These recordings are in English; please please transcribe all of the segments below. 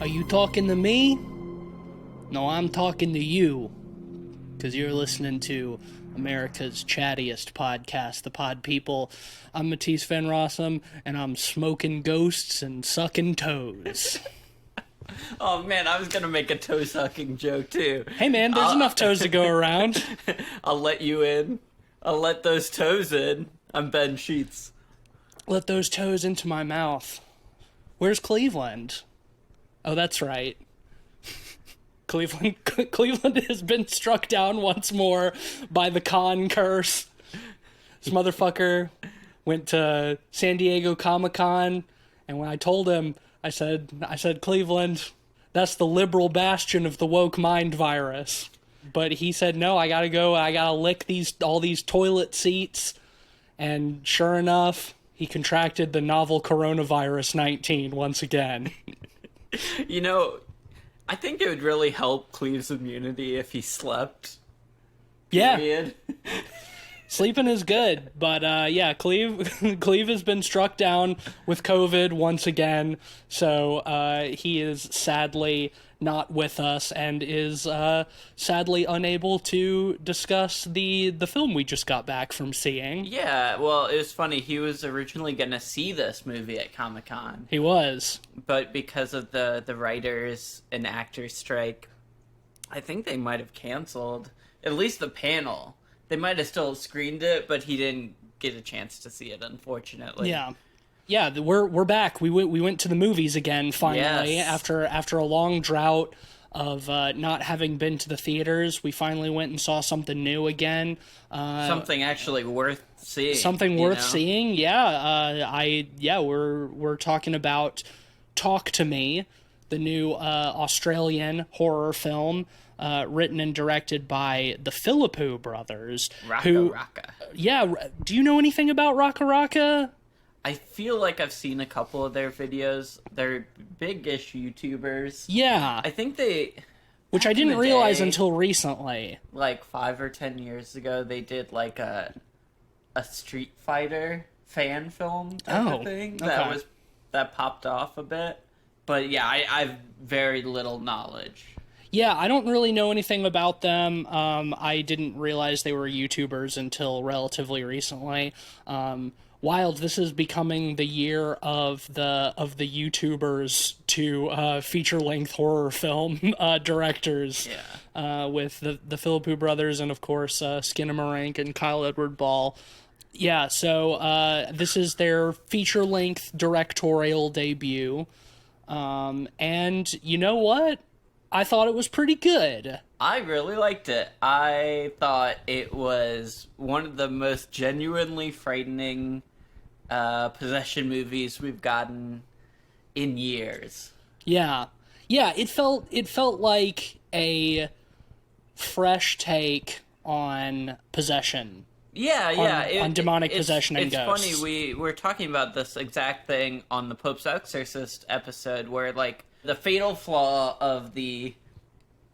Are you talking to me? No, I'm talking to you. Because you're listening to America's chattiest podcast, The Pod People. I'm Matisse Van Rossum, and I'm smoking ghosts and sucking toes. Oh man, I was gonna make a toe sucking joke too. Hey man, there's enough toes to go around. I'll let you in. I'll let those toes in. I'm Ben Sheets. Let those toes into my mouth. Where's Cleveland? Oh, that's right. Cleveland has been struck down once more by the con curse. This motherfucker went to San Diego Comic-Con, and when I told him, I said, Cleveland, that's the liberal bastion of the woke mind virus. But he said, no, I gotta lick all these toilet seats. And sure enough, he contracted the novel coronavirus 19 once again. You know, I think it would really help Cleve's immunity if he slept. Period. Yeah. Sleeping is good, but yeah, Cleve has been struck down with COVID once again, so he is sadly not with us and is sadly unable to discuss the film we just got back from seeing. Yeah, well, it was funny. He was originally going to see this movie at Comic-Con. He was. But because of the writers and actors strike, I think they might have canceled at least the panel. They might have still screened it, but he didn't get a chance to see it, unfortunately. Yeah, we're back. We went to the movies again finally. Yes. After a long drought of not having been to the theaters. We finally went and saw something new again. Something actually worth seeing. Something worth seeing. Yeah. We're talking about Talk to Me, the new Australian horror film. Written and directed by the Philippou brothers. Raka. Yeah, do you know anything about Raka Raka? I feel like I've seen a couple of their videos. They're big-ish YouTubers. Yeah. I think they... Which I didn't realize until recently. Like 5 or 10 years ago, they did like a Street Fighter fan film type of thing. Okay. That popped off a bit. But yeah, I've very little knowledge. Yeah, I don't really know anything about them. I didn't realize they were YouTubers until relatively recently. Wild, this is becoming the year of the YouTubers to feature-length horror film directors. Yeah. With the Philippou brothers and, of course, Skinamarink and Kyle Edward Ball. Yeah, so this is their feature-length directorial debut. And you know what? I thought it was pretty good. I really liked it. I thought it was one of the most genuinely frightening possession movies we've gotten in years. Yeah. Yeah, it felt like a fresh take on possession. Yeah, on demonic possession and ghosts. It's funny, we're talking about this exact thing on the Pope's Exorcist episode, where, like, the fatal flaw of the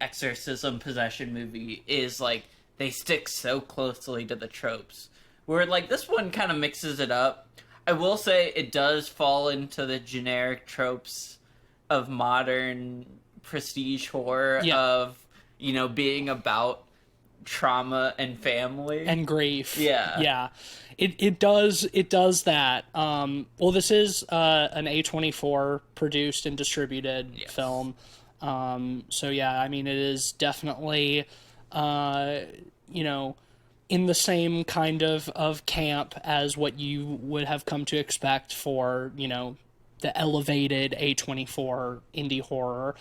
exorcism possession movie is, like, they stick so closely to the tropes. Where, like, this one kind of mixes it up. I will say it does fall into the generic tropes of modern prestige horror of, you know, being about trauma and family. And grief. Yeah. Yeah. It does that. Well, this is an A24 produced and distributed film. So yeah, I mean, it is definitely, you know, in the same kind of camp as what you would have come to expect for, you know, the elevated A24 indie horror.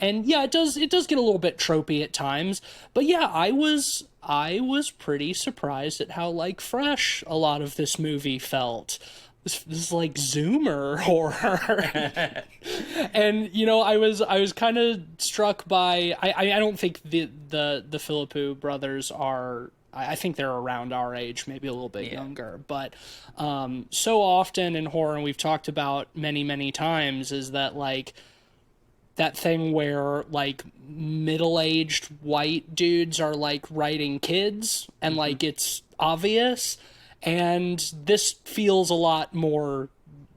And yeah, it does get a little bit tropey at times, but yeah, I was pretty surprised at how, like, fresh a lot of this movie felt. This is like Zoomer horror. And you know, I was kind of struck by I don't think the Philippou brothers are, I think they're around our age, maybe a little bit younger, but so often in horror, and we've talked about many times, is that, like, that thing where, like, middle-aged white dudes are, like, writing kids, and like it's obvious, and this feels a lot more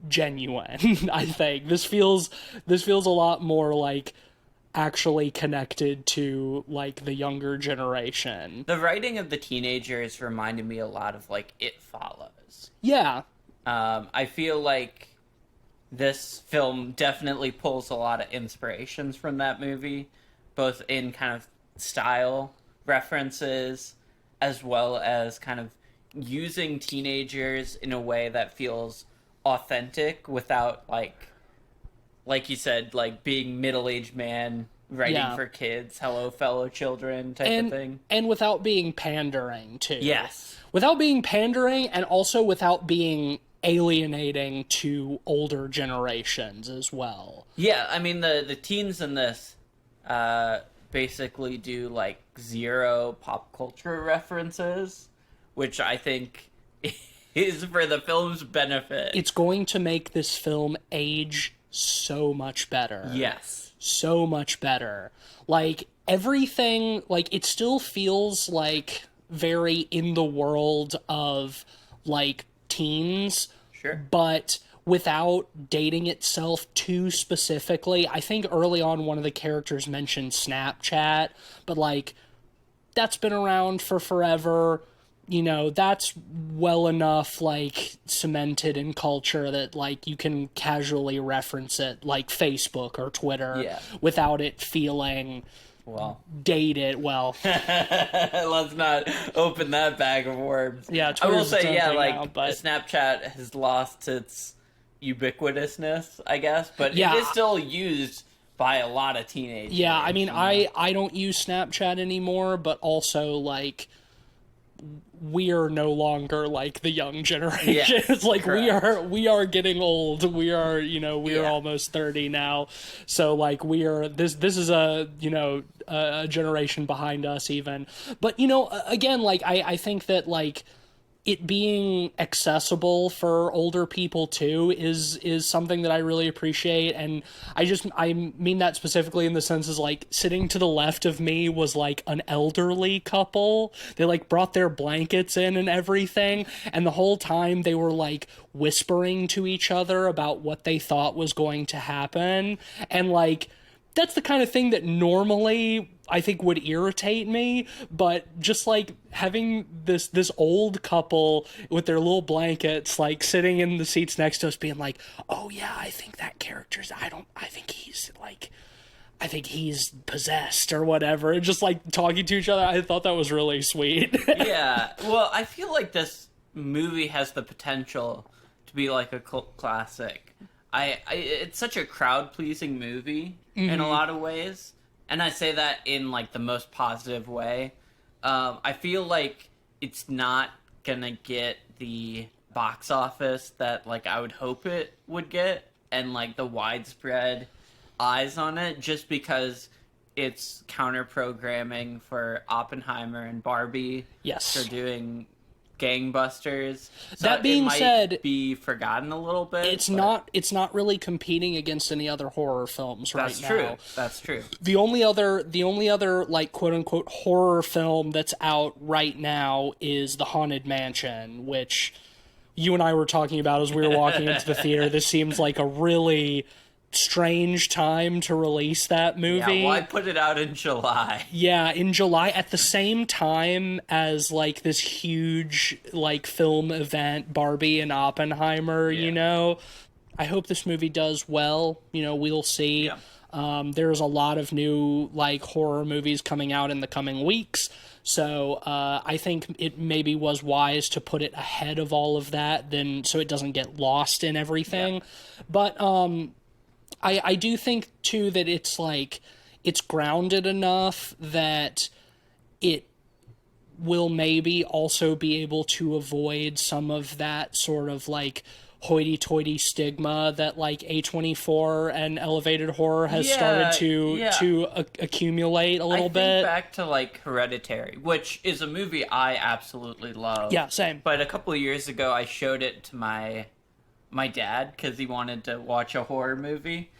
genuine. I think this feels a lot more like actually connected to like the younger generation. The writing of the teenagers reminded me a lot of like It Follows. Yeah. I feel like this film definitely pulls a lot of inspirations from that movie, both in kind of style references as well as kind of using teenagers in a way that feels authentic without like you said, like being middle-aged man writing for kids, hello fellow children type of thing. And without being pandering too. Yes. Without being pandering, and also without being alienating to older generations as well. Yeah, I mean the teens in this basically do like zero pop culture references, which I think is for the film's benefit. It's going to make this film age so much better. Yes. So much better. Like, everything, like, it still feels like very in the world of, like, teens. Sure. But without dating itself too specifically. I think early on one of the characters mentioned Snapchat, but, like, that's been around for forever. You know, that's well enough, like, cemented in culture that, like, you can casually reference it, like Facebook or Twitter, without it feeling dated. Well, let's not open that bag of worms. Yeah, I will say, like, now, but Snapchat has lost its ubiquitousness, I guess, but Yeah. it is still used by a lot of teenagers. yeah, I mean, you know? I don't use Snapchat anymore, but also, like, we are no longer like the young generation. Yes, It's like correct. we are getting old. We are, you know, we are almost 30 now. So like we are this is a, you know, a generation behind us even. But you know, again, like I think that like it being accessible for older people too is something that I really appreciate, and I mean that specifically in the sense is like sitting to the left of me was like an elderly couple. They like brought their blankets in and everything, and the whole time they were like whispering to each other about what they thought was going to happen, and like that's the kind of thing that normally I think would irritate me, but just like having this old couple with their little blankets like sitting in the seats next to us being like, "Oh yeah, I think that character's I think he's possessed or whatever." And just like talking to each other, I thought that was really sweet. Yeah, well, I feel like this movie has the potential to be like a cult classic. It's such a crowd-pleasing movie in a lot of ways, and I say that in like the most positive way. I feel like it's not gonna get the box office that like I would hope it would get, and like the widespread eyes on it, just because it's counter-programming for Oppenheimer and Barbie. Yes. They're doing gangbusters. So That being it might said, be forgotten a little bit. it's not really competing against any other horror films right now. That's true. That's true. The only other like quote unquote horror film that's out right now is The Haunted Mansion, which you and I were talking about as we were walking into the theater. This seems like a really strange time to release that movie. Yeah, why put it out in July? Yeah, in July, at the same time as like this huge like film event, Barbie and Oppenheimer, you know. I hope this movie does well. You know, we'll see. Yeah. There's a lot of new like horror movies coming out in the coming weeks. So I think it maybe was wise to put it ahead of all of that, then so it doesn't get lost in everything. Yeah. But I do think too that it's like it's grounded enough that it will maybe also be able to avoid some of that sort of like hoity-toity stigma that like A24 and elevated horror has started to accumulate a little bit. I think back to like Hereditary, which is a movie I absolutely love. Yeah, same. But a couple of years ago, I showed it to my dad because he wanted to watch a horror movie,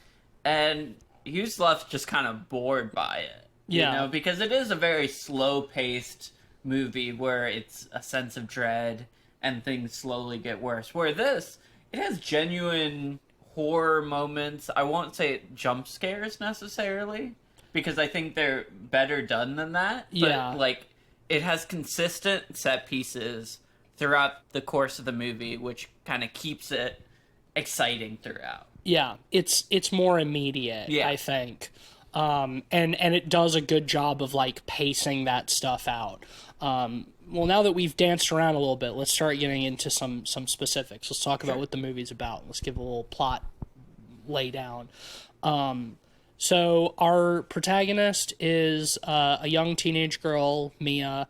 and he was left just kind of bored by it. Yeah, you know, because it is a very slow-paced movie where it's a sense of dread and things slowly get worse. Where this it has genuine horror moments. I won't say jump scares necessarily, because I think they're better done than that. Yeah. But, like, it has consistent set pieces throughout the course of the movie, which kind of keeps it exciting throughout. Yeah, it's more immediate, Yeah. I think. And it does a good job of, like, pacing that stuff out. Well, now that we've danced around a little bit, let's start getting into some specifics. Let's talk about what the movie's about. Let's give a little plot lay down. So our protagonist is a young teenage girl, Mia,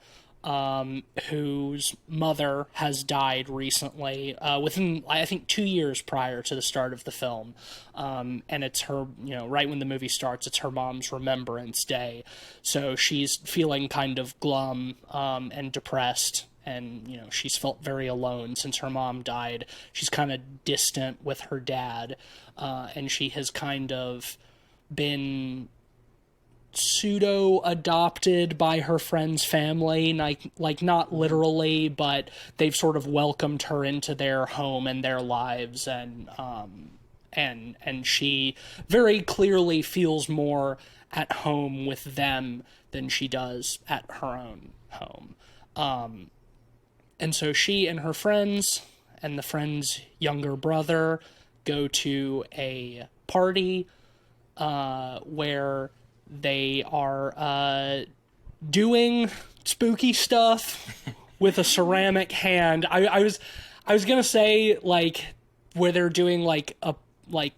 whose mother has died recently, within, I think, 2 years prior to the start of the film. And it's her, right when the movie starts, it's her mom's Remembrance Day. So she's feeling kind of glum and depressed. And, she's felt very alone since her mom died. She's kind of distant with her dad. And she has kind of been pseudo adopted by her friend's family, like not literally, but they've sort of welcomed her into their home and their lives, and she very clearly feels more at home with them than she does at her own home. And so she and her friends and the friend's younger brother go to a party where they are doing spooky stuff with a ceramic hand. I was gonna say, like, where they're doing like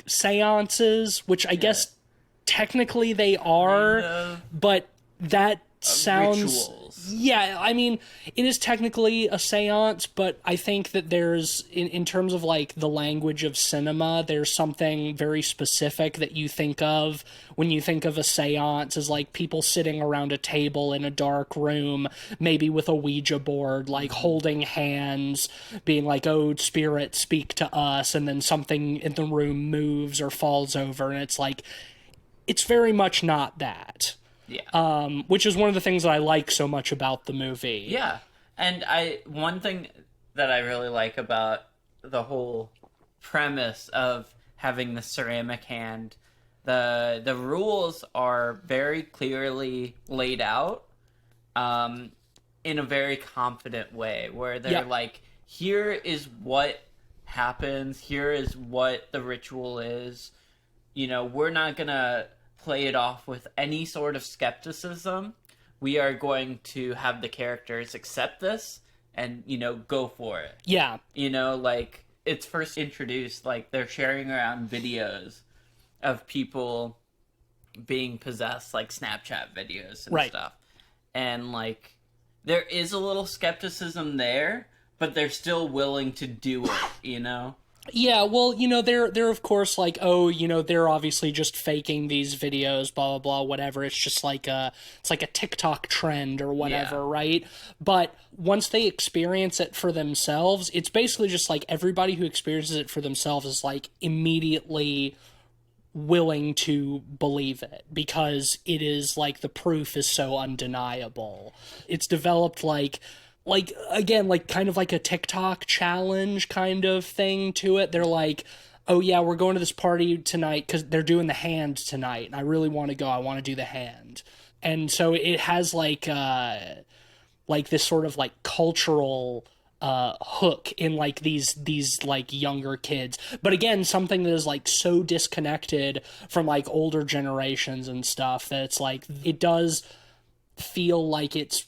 seances, which I guess technically they are, Kind of. but that sounds Rituals. Yeah, I mean, it is technically a seance, but I think that there's, in terms of, like, the language of cinema, there's something very specific that you think of when you think of a seance as, like, people sitting around a table in a dark room, maybe with a Ouija board, like, holding hands, being like, oh, spirit, speak to us, and then something in the room moves or falls over, and it's like, it's very much not that. Yeah. Which is one of the things that I like so much about the movie. Yeah. And one thing that I really like about the whole premise of having the ceramic hand, the rules are very clearly laid out in a very confident way, where they're like, here is what happens, here is what the ritual is. We're not gonna play it off with any sort of skepticism. We are going to have the characters accept this and, go for it. Yeah. Like, it's first introduced, like, they're sharing around videos of people being possessed, like Snapchat videos and stuff. And, like, there is a little skepticism there, but they're still willing to do it, Yeah, well, they're of course like, oh, they're obviously just faking these videos, blah blah blah, whatever. It's just like a TikTok trend or whatever, right? But once they experience it for themselves, it's basically just like everybody who experiences it for themselves is like immediately willing to believe it, because it is like the proof is so undeniable. It's developed like again, like kind of like a TikTok challenge kind of thing to it. They're like, oh yeah, we're going to this party tonight because they're doing the hand tonight, and I really want to go. I want to do the hand. And so it has like this sort of like cultural hook in like these like younger kids. But again, something that is like so disconnected from like older generations and stuff that it's like, it does feel like it's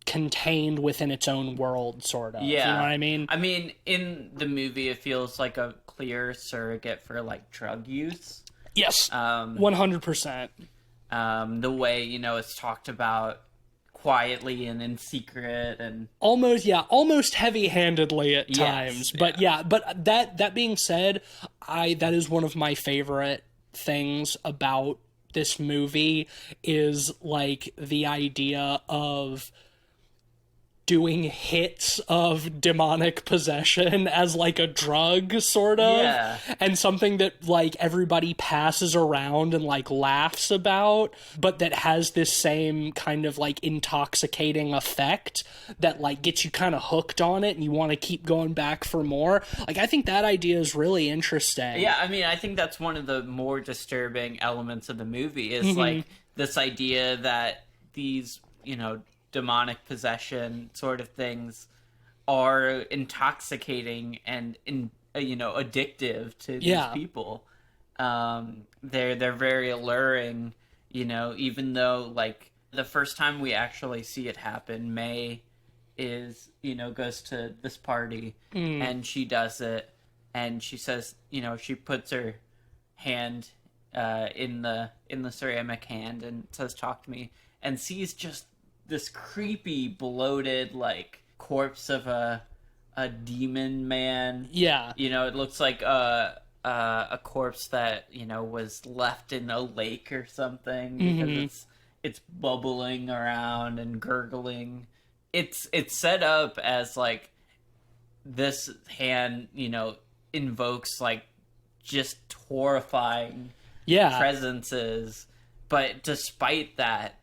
contained within its own world, sort of. Yeah. You know what I mean? I mean, in the movie, it feels like a clear surrogate for, like, drug use. Yes. 100%. The way, it's talked about quietly and in secret and... Almost heavy-handedly at times. Yes, But that being said, that is one of my favorite things about this movie, is, like, the idea of doing hits of demonic possession as like a drug, sort of. Yeah. And something that like everybody passes around and like laughs about, but that has this same kind of like intoxicating effect that like gets you kind of hooked on it and you want to keep going back for more. Like, I think that idea is really interesting. Yeah, I mean, I think that's one of the more disturbing elements of the movie is like this idea that these, demonic possession sort of things are intoxicating and addictive to these people. They're very alluring, even though like the first time we actually see it happen, May is goes to this party and she does it, and she says, she puts her hand in the ceramic hand and says, "Talk to me," and sees just this creepy, bloated, like corpse of a demon man. Yeah. It looks like a corpse that was left in a lake or something because it's bubbling around and gurgling. It's set up as like this hand, invokes like just horrifying presences, but despite that,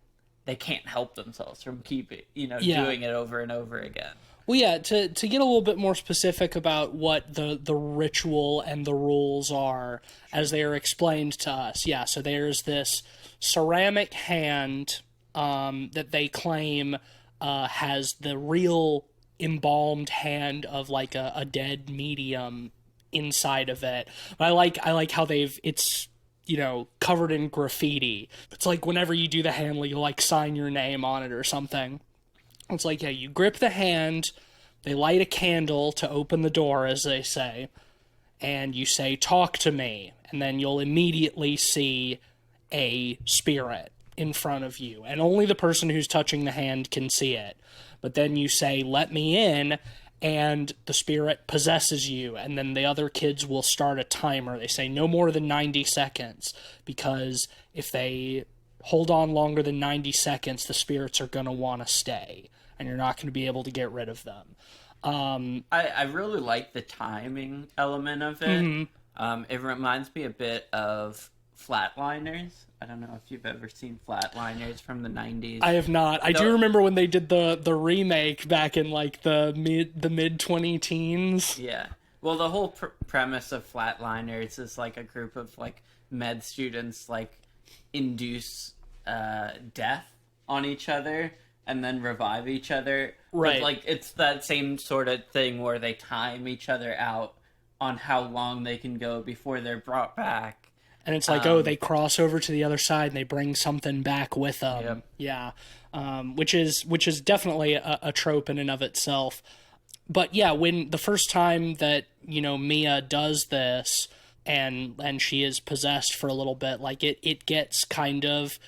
they can't help themselves from doing it over and over again. Well, yeah, to get a little bit more specific about what the ritual and the rules are as they are explained to us. Yeah, so there's this ceramic hand that they claim has the real embalmed hand of like a dead medium inside of it. But I like how it's covered in graffiti. It's like whenever you do the hand, you like sign your name on it or something. It's like, yeah, you grip the hand, they light a candle to open the door, as they say, and you say, "Talk to me," and then you'll immediately see a spirit in front of you, and only the person who's touching the hand can see it. But then you say, "Let me in," and the spirit possesses you, and then the other kids will start a timer. They say no more than 90 seconds, because if they hold on longer than 90 seconds, the spirits are going to want to stay, and you're not going to be able to get rid of them. I really like the timing element of it. It reminds me a bit of Flatliners. I don't know if you've ever seen Flatliners from the 90s. I have not. I do remember when they did the remake back in like the mid 20-teens. Yeah. Well, the whole premise of Flatliners is like a group of like med students like induce death on each other and then revive each other. Right. But, like, it's that same sort of thing where they time each other out on how long they can go before they're brought back. And it's like, they cross over to the other side and they bring something back with them. Yep. Yeah. Which is definitely a trope in and of itself. But yeah, when the first time that, Mia does this and she is possessed for a little bit, like it gets kind of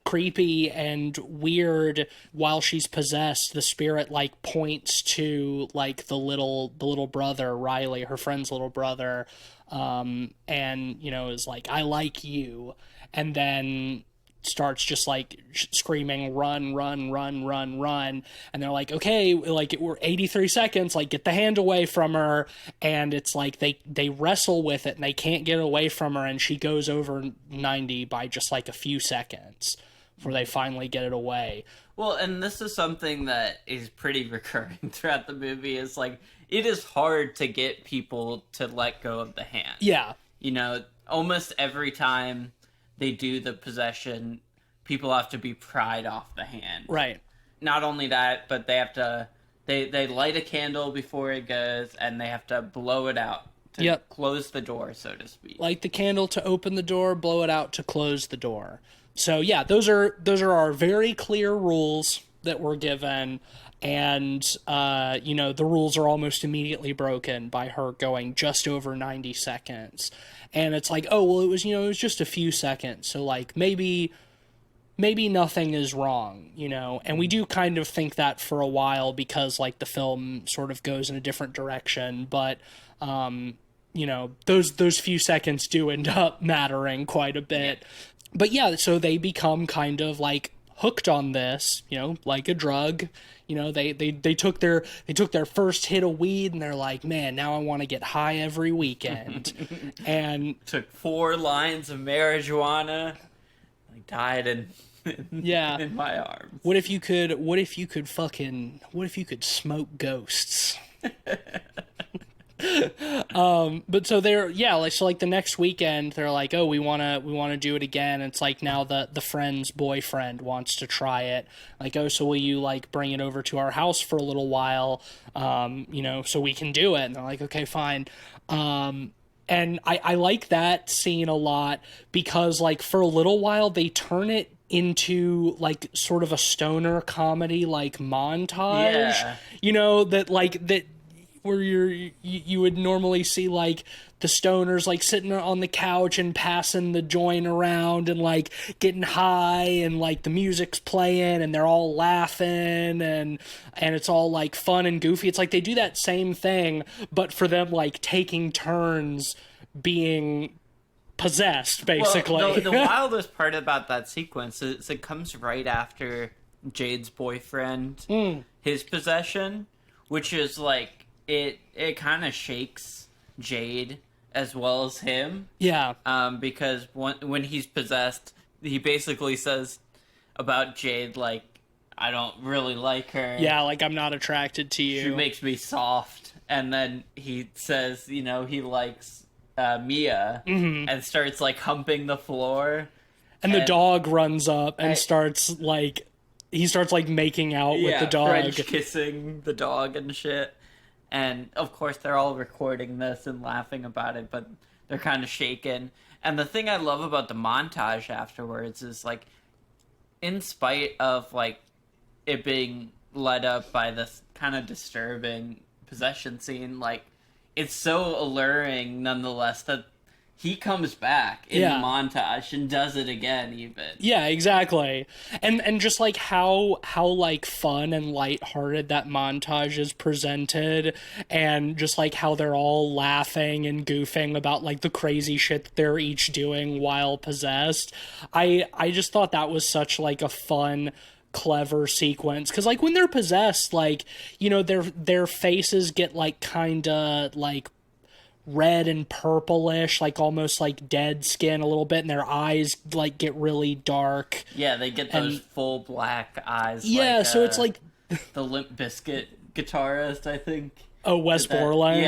creepy and weird. While she's possessed, the spirit like points to like the little brother, Riley, her friend's little brother, and is like, "I like you," and then starts just like screaming, "Run, run, run, run, run," and they're like, "Okay, like we're 83 seconds, like get the hand away from her," and it's like they wrestle with it and they can't get away from her, and she goes over 90 by just like a few seconds before they finally get it away. Well, and this is something that is pretty recurring throughout the movie, is like, it is hard to get people to let go of the hand. Yeah. Almost every time they do the possession, people have to be pried off the hand. Right. Not only that, but they have to, they light a candle before it goes, and they have to blow it out to close the door, so to speak. Light the candle to open the door, blow it out to close the door. So yeah, those are our very clear rules that we're given, and the rules are almost immediately broken by her going just over 90 seconds. And it's like, oh well, it was just a few seconds, so like maybe nothing is wrong, and we do kind of think that for a while because like the film sort of goes in a different direction, but those few seconds do end up mattering quite a bit. But yeah, so they become kind of like hooked on this, you know, like a drug. You know, they took their first hit of weed and they're like, man, now I want to get high every weekend. And took 4 lines of marijuana. I died in my arms. What if you could smoke ghosts? But so they're like the next weekend they're like, oh, we want to do it again. And it's like now the friend's boyfriend wants to try it, like, oh, so will you like bring it over to our house for a little while, you know, so we can do it. And they're like, okay, fine. And I like that scene a lot because like for a little while they turn it into like sort of a stoner comedy like montage, you know, that where you would normally see like the stoners like sitting on the couch and passing the joint around and like getting high and like the music's playing and they're all laughing and it's all like fun and goofy. It's like they do that same thing, but for them like taking turns being possessed, basically. Well, the wildest part about that sequence is it comes right after Jade's boyfriend, his possession, which is like it kind of shakes Jade as well as him. Yeah. Because when he's possessed, he basically says about Jade, like, I don't really like her. Yeah, like, I'm not attracted to you. She makes me soft. And then he says, you know, he likes Mia, and starts, like, humping the floor. And the dog runs up and starts, like, making out with the dog. French kissing the dog and shit. And, of course, they're all recording this and laughing about it, but they're kind of shaken. And the thing I love about the montage afterwards is, like, in spite of, like, it being led up by this kind of disturbing possession scene, like, it's so alluring, nonetheless, that he comes back in the montage and does it again, even. Yeah, exactly. And just like how like fun and lighthearted that montage is presented, and just like how they're all laughing and goofing about like the crazy shit that they're each doing while possessed. I just thought that was such like a fun, clever sequence, because like when they're possessed, like, you know, their faces get like kind of like red and purplish, like almost like dead skin a little bit, and their eyes like get really dark. Yeah, they get those full black eyes. Yeah, like, so it's like the Limp Bizkit guitarist, I think. Oh, Wes Borland.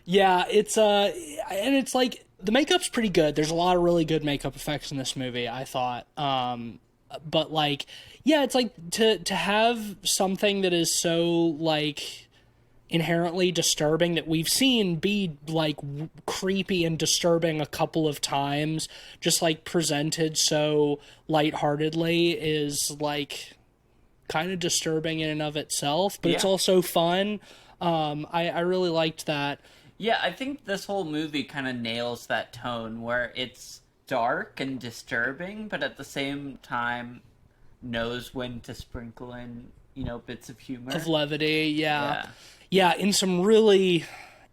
Yeah, it's and it's like the makeup's pretty good. There's a lot of really good makeup effects in this movie, I thought. But like, yeah, it's like to have something that is so like inherently disturbing, that we've seen be like creepy and disturbing a couple of times, just like presented so lightheartedly, is like kind of disturbing in and of itself, but it's also fun. I really liked that. Yeah, I think this whole movie kind of nails that tone where it's dark and disturbing, but at the same time knows when to sprinkle in, you know, bits of humor. Of levity, yeah, in some really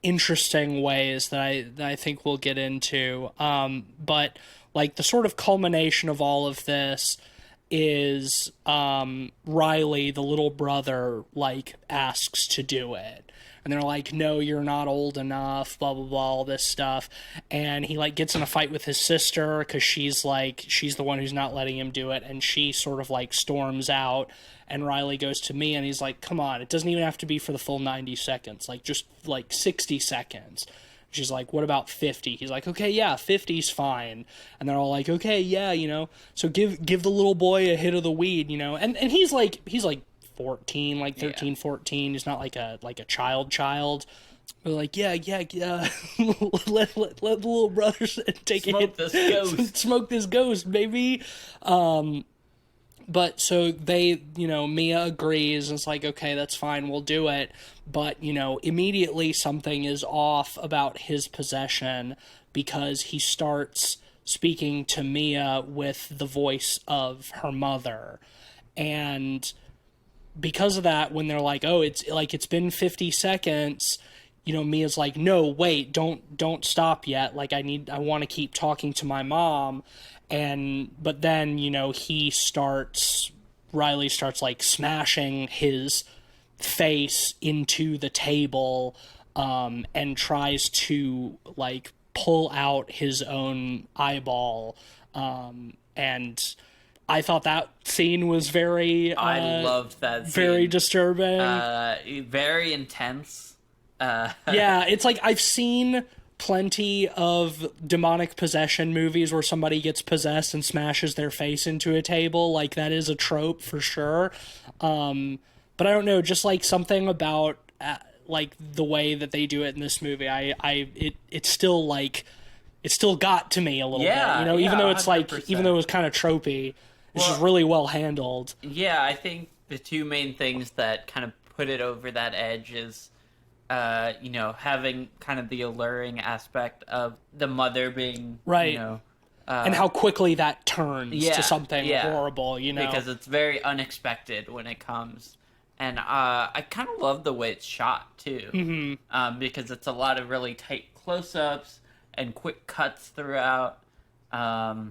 interesting ways that I think we'll get into. But like the sort of culmination of all of this is Riley, the little brother, like asks to do it. And they're like, no, you're not old enough, blah, blah, blah, all this stuff. And he, like, gets in a fight with his sister because she's the one who's not letting him do it. And she sort of, like, storms out. And Riley goes to Mia and he's like, come on, it doesn't even have to be for the full 90 seconds. Like, just, like, 60 seconds. She's like, what about 50? He's like, okay, yeah, 50's fine. And they're all like, okay, yeah, you know. So give the little boy a hit of the weed, you know. And he's like 14, like 13, 14. He's not like a child. We're like, yeah. let the little brother take a hit. This ghost. Smoke this ghost, baby. But so they, you know, Mia agrees, and it's like, okay, that's fine, we'll do it. But, you know, immediately something is off about his possession, because he starts speaking to Mia with the voice of her mother. And because of that, when they're like, oh, it's been 50 seconds, you know, Mia's like, no, wait, don't stop yet. Like, I want to keep talking to my mom. but then, you know, Riley starts like smashing his face into the table, and tries to like pull out his own eyeball. And I thought that scene was very, I loved that scene. very disturbing. Very intense. Yeah, it's like I've seen plenty of demonic possession movies where somebody gets possessed and smashes their face into a table. Like, that is a trope for sure. But I don't know, just like something about like the way that they do it in this movie. It's still like, it still got to me a little bit. You know, even though it's 100%. like, even though it was kind of tropey, it's just really well handled. Yeah, I think the two main things that kind of put it over that edge is, you know, having kind of the alluring aspect of the mother being, Right. you know, And how quickly that turns yeah, to something yeah. horrible, you know? because it's very unexpected when it comes. And I kind of love the way it's shot too, because it's a lot of really tight close-ups and quick cuts throughout. Yeah,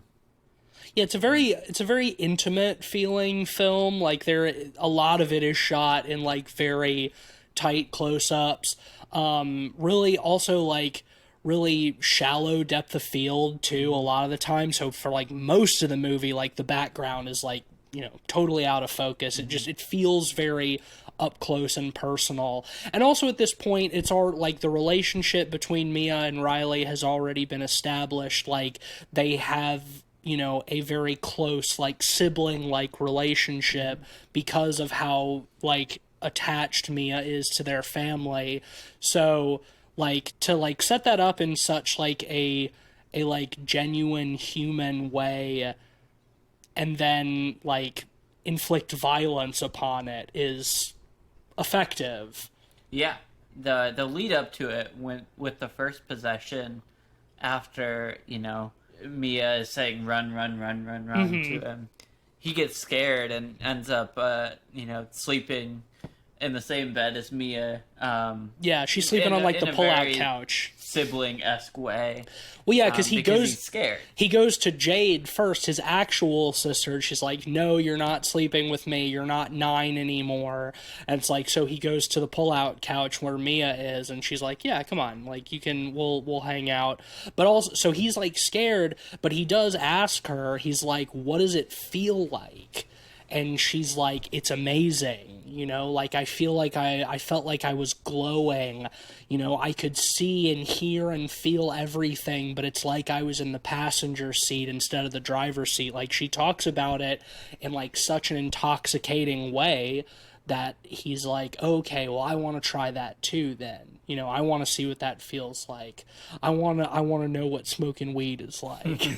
it's a very intimate feeling film. Like, a lot of it is shot in like very tight close-ups. Really also like really shallow depth of field too a lot of the time. So for like most of the movie, like the background is like, you know, totally out of focus. It feels very up close and personal. And also at this point, it's all like the relationship between Mia and Riley has already been established. Like, they have, you know, a very close like sibling like relationship because of how like attached Mia is to their family. So like to like set that up in such like a like genuine human way, and then like inflict violence upon it, is effective. Yeah, the lead up to it with the first possession, after, you know, Mia is saying run, run, run, run, run to him, he gets scared and ends up, you know, sleeping in the same bed as Mia. Yeah, she's sleeping on like the pull-out couch. Sibling-esque way. Well, yeah, because he's scared. He goes to Jade first, his actual sister. She's like, "No, you're not sleeping with me. You're not 9 anymore." And it's like, so he goes to the pull-out couch where Mia is, and she's like, "Yeah, come on, like you can, we'll hang out." But also, so he's like scared, but he does ask her. He's like, "What does it feel like?" And she's like, "It's amazing, you know, like I feel like I felt like I was glowing, you know, I could see and hear and feel everything, but it's like I was in the passenger seat instead of the driver's seat." Like, she talks about it in like such an intoxicating way that he's like, "Okay, well, I want to try that too then. You know, I want to see what that feels like. I want to know what smoking weed is like."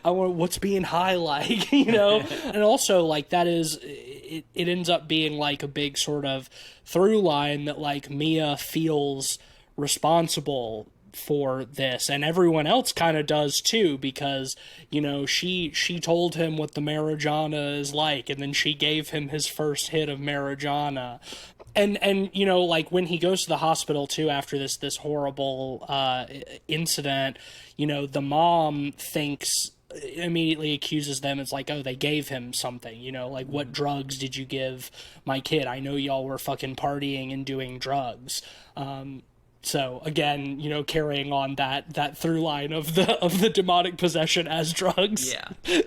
I want what's being high like, you know? And also, like, that is, it ends up being like a big sort of through line that like Mia feels responsible for this, and everyone else kind of does too, because, you know, she told him what the marijuana is like, and then she gave him his first hit of marijuana. And you know, like when he goes to the hospital too after this horrible incident, you know, the mom immediately accuses them. It's like, "Oh, they gave him something, you know, like, what drugs did you give my kid? I know y'all were fucking partying and doing drugs." So again, you know, carrying on that through line of the demonic possession as drugs. Yeah.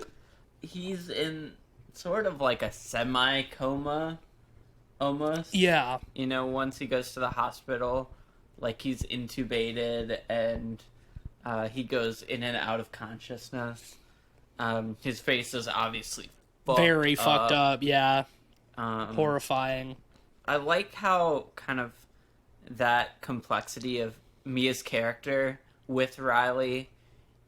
He's in sort of like a semi-coma, almost. Yeah. You know, once he goes to the hospital, like he's intubated and he goes in and out of consciousness. His face is obviously very fucked up. Yeah. Horrifying. I like how kind of that complexity of Mia's character with Riley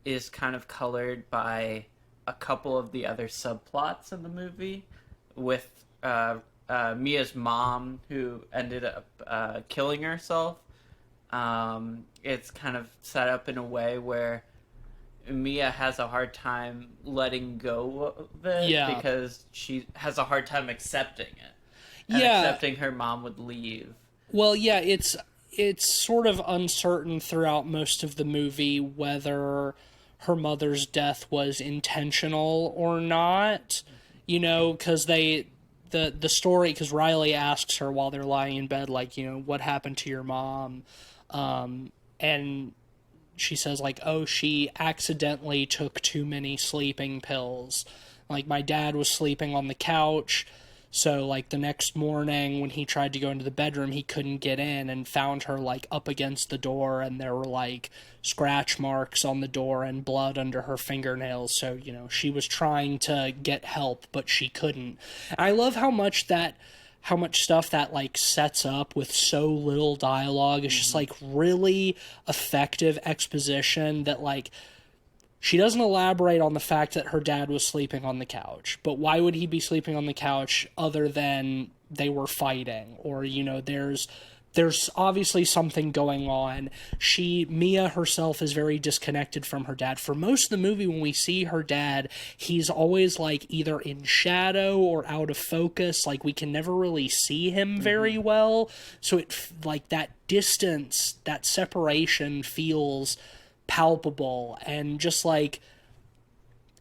is kind of colored by a couple of the other subplots in the movie, with Mia's mom, who ended up killing herself. It's kind of set up in a way where Mia has a hard time letting go of it, because she has a hard time accepting it. And accepting her mom would leave. Well, yeah, it's sort of uncertain throughout most of the movie whether her mother's death was intentional or not, you know, because the story, because Riley asks her while they're lying in bed, like, you know, what happened to your mom, and she says, like, oh, she accidentally took too many sleeping pills. Like, my dad was sleeping on the couch, so, like, the next morning when he tried to go into the bedroom, he couldn't get in, and found her, like, up against the door, and there were, like, scratch marks on the door and blood under her fingernails. So, you know, she was trying to get help, but she couldn't. And I love how much stuff that, like, sets up with so little dialogue. It's just, like, really effective exposition that, like, she doesn't elaborate on the fact that her dad was sleeping on the couch. But why would he be sleeping on the couch other than they were fighting? Or, you know, there's obviously something going on. Mia herself is very disconnected from her dad. For most of the movie, when we see her dad, he's always, like, either in shadow or out of focus. Like, we can never really see him very well. So like, that distance, that separation feels palpable, and just, like,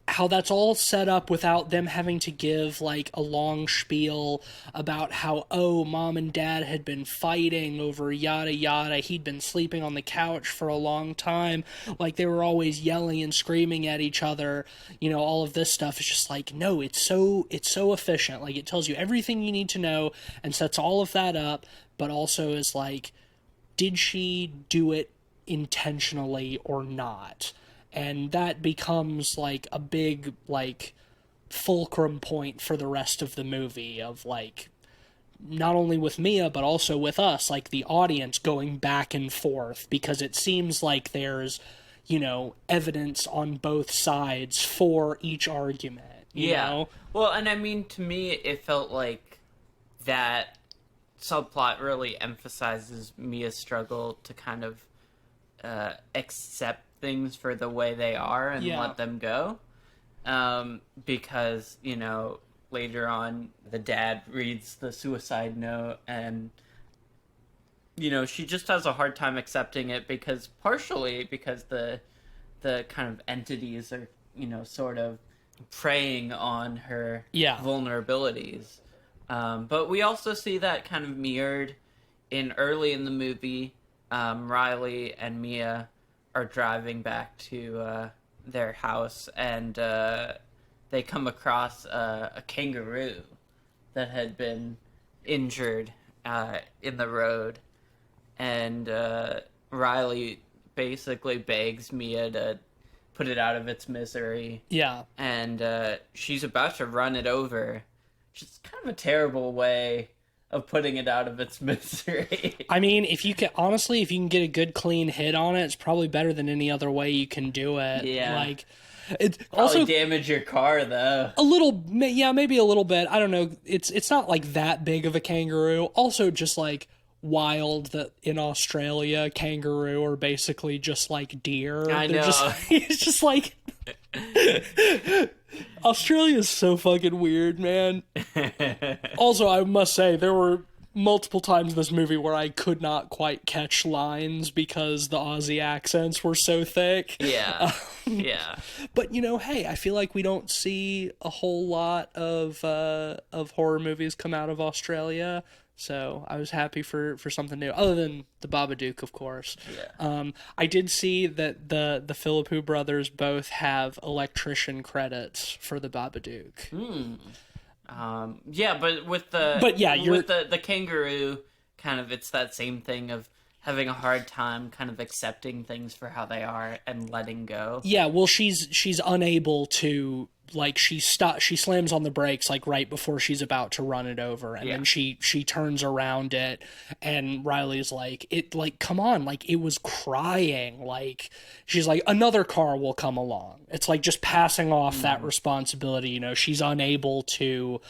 how that's all set up without them having to give, like, a long spiel about how, oh, mom and dad had been fighting over yada yada, he'd been sleeping on the couch for a long time, like, they were always yelling and screaming at each other, you know, all of this stuff is just like, no, it's so efficient. Like, it tells you everything you need to know and sets all of that up, but also is like, did she do it intentionally or not? And that becomes, like, a big, like, fulcrum point for the rest of the movie of, like, not only with Mia but also with us, like, the audience, going back and forth, because it seems like there's, you know, evidence on both sides for each argument, you know? Well, and I mean, to me, it felt like that subplot really emphasizes Mia's struggle to kind of accept things for the way they are and let them go. Because, you know, later on, the dad reads the suicide note, and, you know, she just has a hard time accepting it partially because the kind of entities are, you know, sort of preying on her vulnerabilities. But we also see that kind of mirrored early in the movie. Riley and Mia are driving back to their house, and they come across a kangaroo that had been injured in the road, and Riley basically begs Mia to put it out of its misery. Yeah. And she's about to run it over. Which is kind of a terrible way of putting it out of its misery. I mean, if you can get a good clean hit on it, it's probably better than any other way you can do it. Yeah. Like, it Probably also damage your car, though. a little, yeah, maybe a little bit. I don't know. It's not like that big of a kangaroo. Also, just like wild that in Australia, kangaroo are basically just like deer. I know. It's just like Australia is so fucking weird, man. Also, I must say, there were multiple times in this movie where I could not quite catch lines because the Aussie accents were so thick. Yeah. Yeah. But, you know, hey, I feel like we don't see a whole lot of horror movies come out of Australia. So I was happy for something new, other than the Babadook, of course. Yeah. I did see that the Philippou brothers both have electrician credits for the Babadook. Yeah, but with the kangaroo, kind of, it's that same thing of having a hard time kind of accepting things for how they are and letting go. Yeah, well, she's unable to, like, she slams on the brakes, like, right before she's about to run it over, and then she turns around it, and Riley's like, come on, like, it was crying, like, she's like, another car will come along. It's like just passing off that responsibility, you know, she's unable to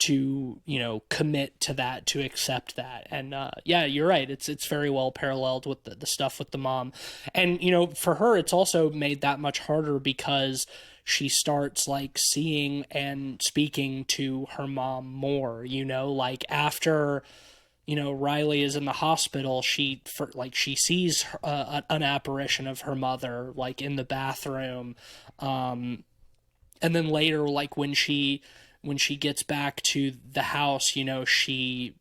you know, commit to that, to accept that. And yeah, you're right, it's very well paralleled with the stuff with the mom. And, you know, for her, it's also made that much harder because she starts, like, seeing and speaking to her mom more, you know, like, after, Riley is in the hospital, she sees an apparition of her mother, like, in the bathroom. And then later, like, when she gets back to the house, she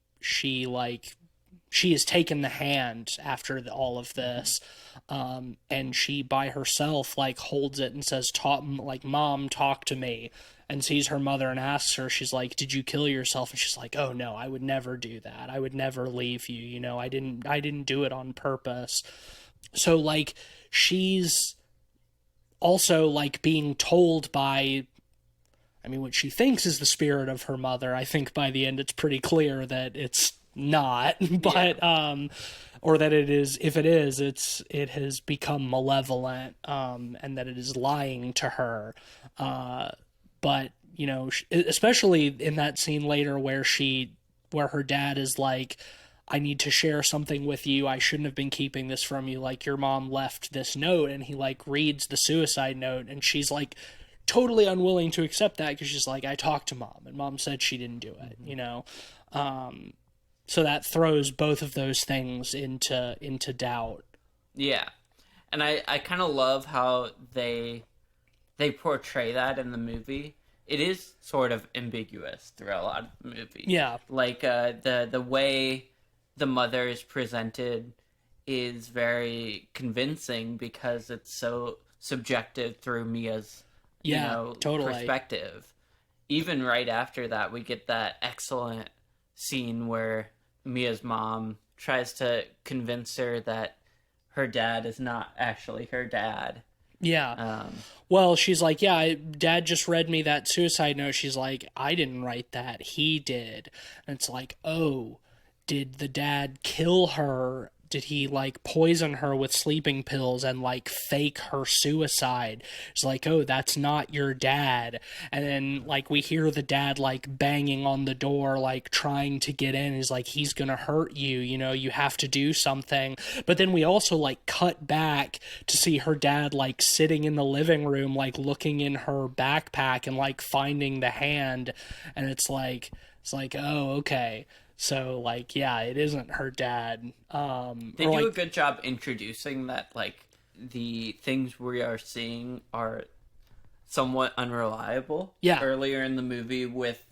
has taken the hand after all of this, and she by herself, like, holds it and says, "Mom, talk to me," and sees her mother and asks her, she's like, "Did you kill yourself?" And she's like, "Oh no, I would never do that. I would never leave you. I didn't do it on purpose." So, like, she's also, like, being told by, I mean, what she thinks is the spirit of her mother. I think by the end it's pretty clear that it's not, but or that it is. If it is, it has become malevolent, and that it is lying to her. But especially in that scene later where her dad is like, "I need to share something with you. I shouldn't have been keeping this from you. Like, your mom left this note," and he, like, reads the suicide note, and she's, like, totally unwilling to accept that because she's like, "I talked to Mom, and Mom said she didn't do it," So that throws both of those things into doubt. Yeah. And I kind of love how they portray that in the movie. It is sort of ambiguous throughout a lot of the movie. Yeah. Like, the way the mother is presented is very convincing because it's so subjective through Mia's totally perspective. Even right after that, we get that excellent scene where Mia's mom tries to convince her that her dad is not actually her dad. Yeah. Well, she's like, "Yeah, Dad just read me that suicide note." She's like, "I didn't write that. He did." And it's like, oh, did the dad kill her? Did he, like, poison her with sleeping pills and, like, fake her suicide? It's like, oh, that's not your dad. And then, like, we hear the dad, like, banging on the door, like, trying to get in. He's like, "He's gonna hurt you, you have to do something." But then we also, like, cut back to see her dad, like, sitting in the living room, like, looking in her backpack and, like, finding the hand. And it's like, oh, okay. So, like, yeah, it isn't her dad. They do a good job introducing that, like, the things we are seeing are somewhat unreliable. Yeah. Earlier in the movie with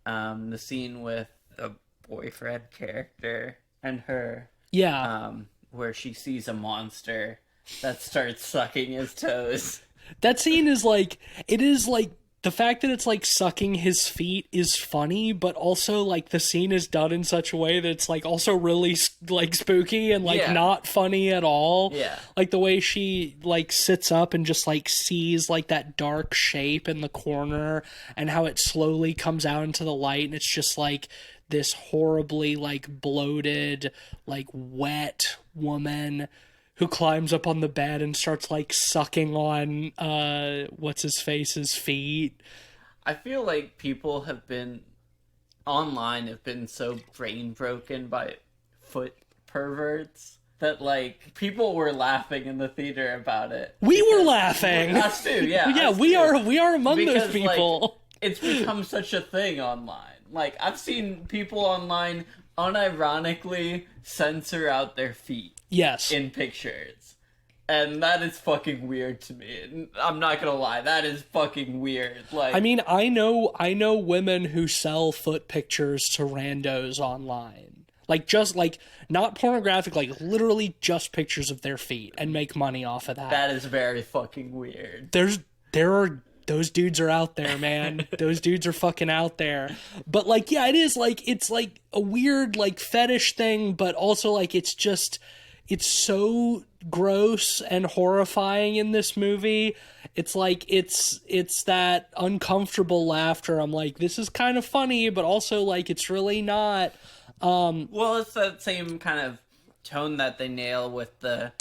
the scene with the boyfriend character and her. Yeah. Where she sees a monster that starts sucking his toes. That scene is, like, it is, like, the fact that it's, like, sucking his feet is funny, but also, like, the scene is done in such a way that it's, like, also really, like, spooky and, like, not funny at all. Yeah. Like, the way she, like, sits up and just, like, sees, like, that dark shape in the corner and how it slowly comes out into the light, and it's just, like, this horribly, like, bloated, like, wet woman who climbs up on the bed and starts, like, sucking on what's-his-face's feet. I feel like people have been so brain broken by foot perverts that, like, people were laughing in the theater about it. We were laughing. Us too, yeah. Yeah, we are among those people. Like, it's become such a thing online. Like, I've seen people online unironically censor out their feet. Yes. In pictures. And that is fucking weird to me. I'm not gonna lie, that is fucking weird. Like, I mean, I know women who sell foot pictures to randos online. Like, just, like, not pornographic, like, literally just pictures of their feet and make money off of that. That is very fucking weird. Those dudes are out there, man. Those dudes are fucking out there. But, like, yeah, it is, like, it's, like, a weird, like, fetish thing, but also, like, it's so gross and horrifying in this movie. It's like, it's that uncomfortable laughter. I'm like, this is kind of funny, but also, like, it's really not. Well, it's that same kind of tone that they nail with the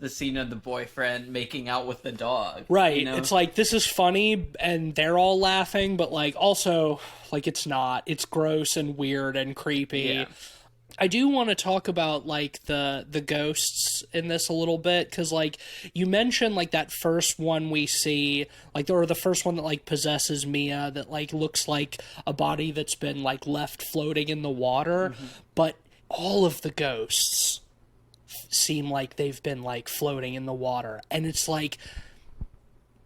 scene of the boyfriend making out with the dog. Right. It's like, this is funny and they're all laughing, but, like, also, like, it's not. It's gross and weird and creepy. Yeah. I do want to talk about, like, the ghosts in this a little bit, because, like, you mentioned, like, that first one we see, like, or the first one that, like, possesses Mia, that, like, looks like a body that's been, like, left floating in the water, but all of the ghosts seem like they've been like floating in the water, and it's like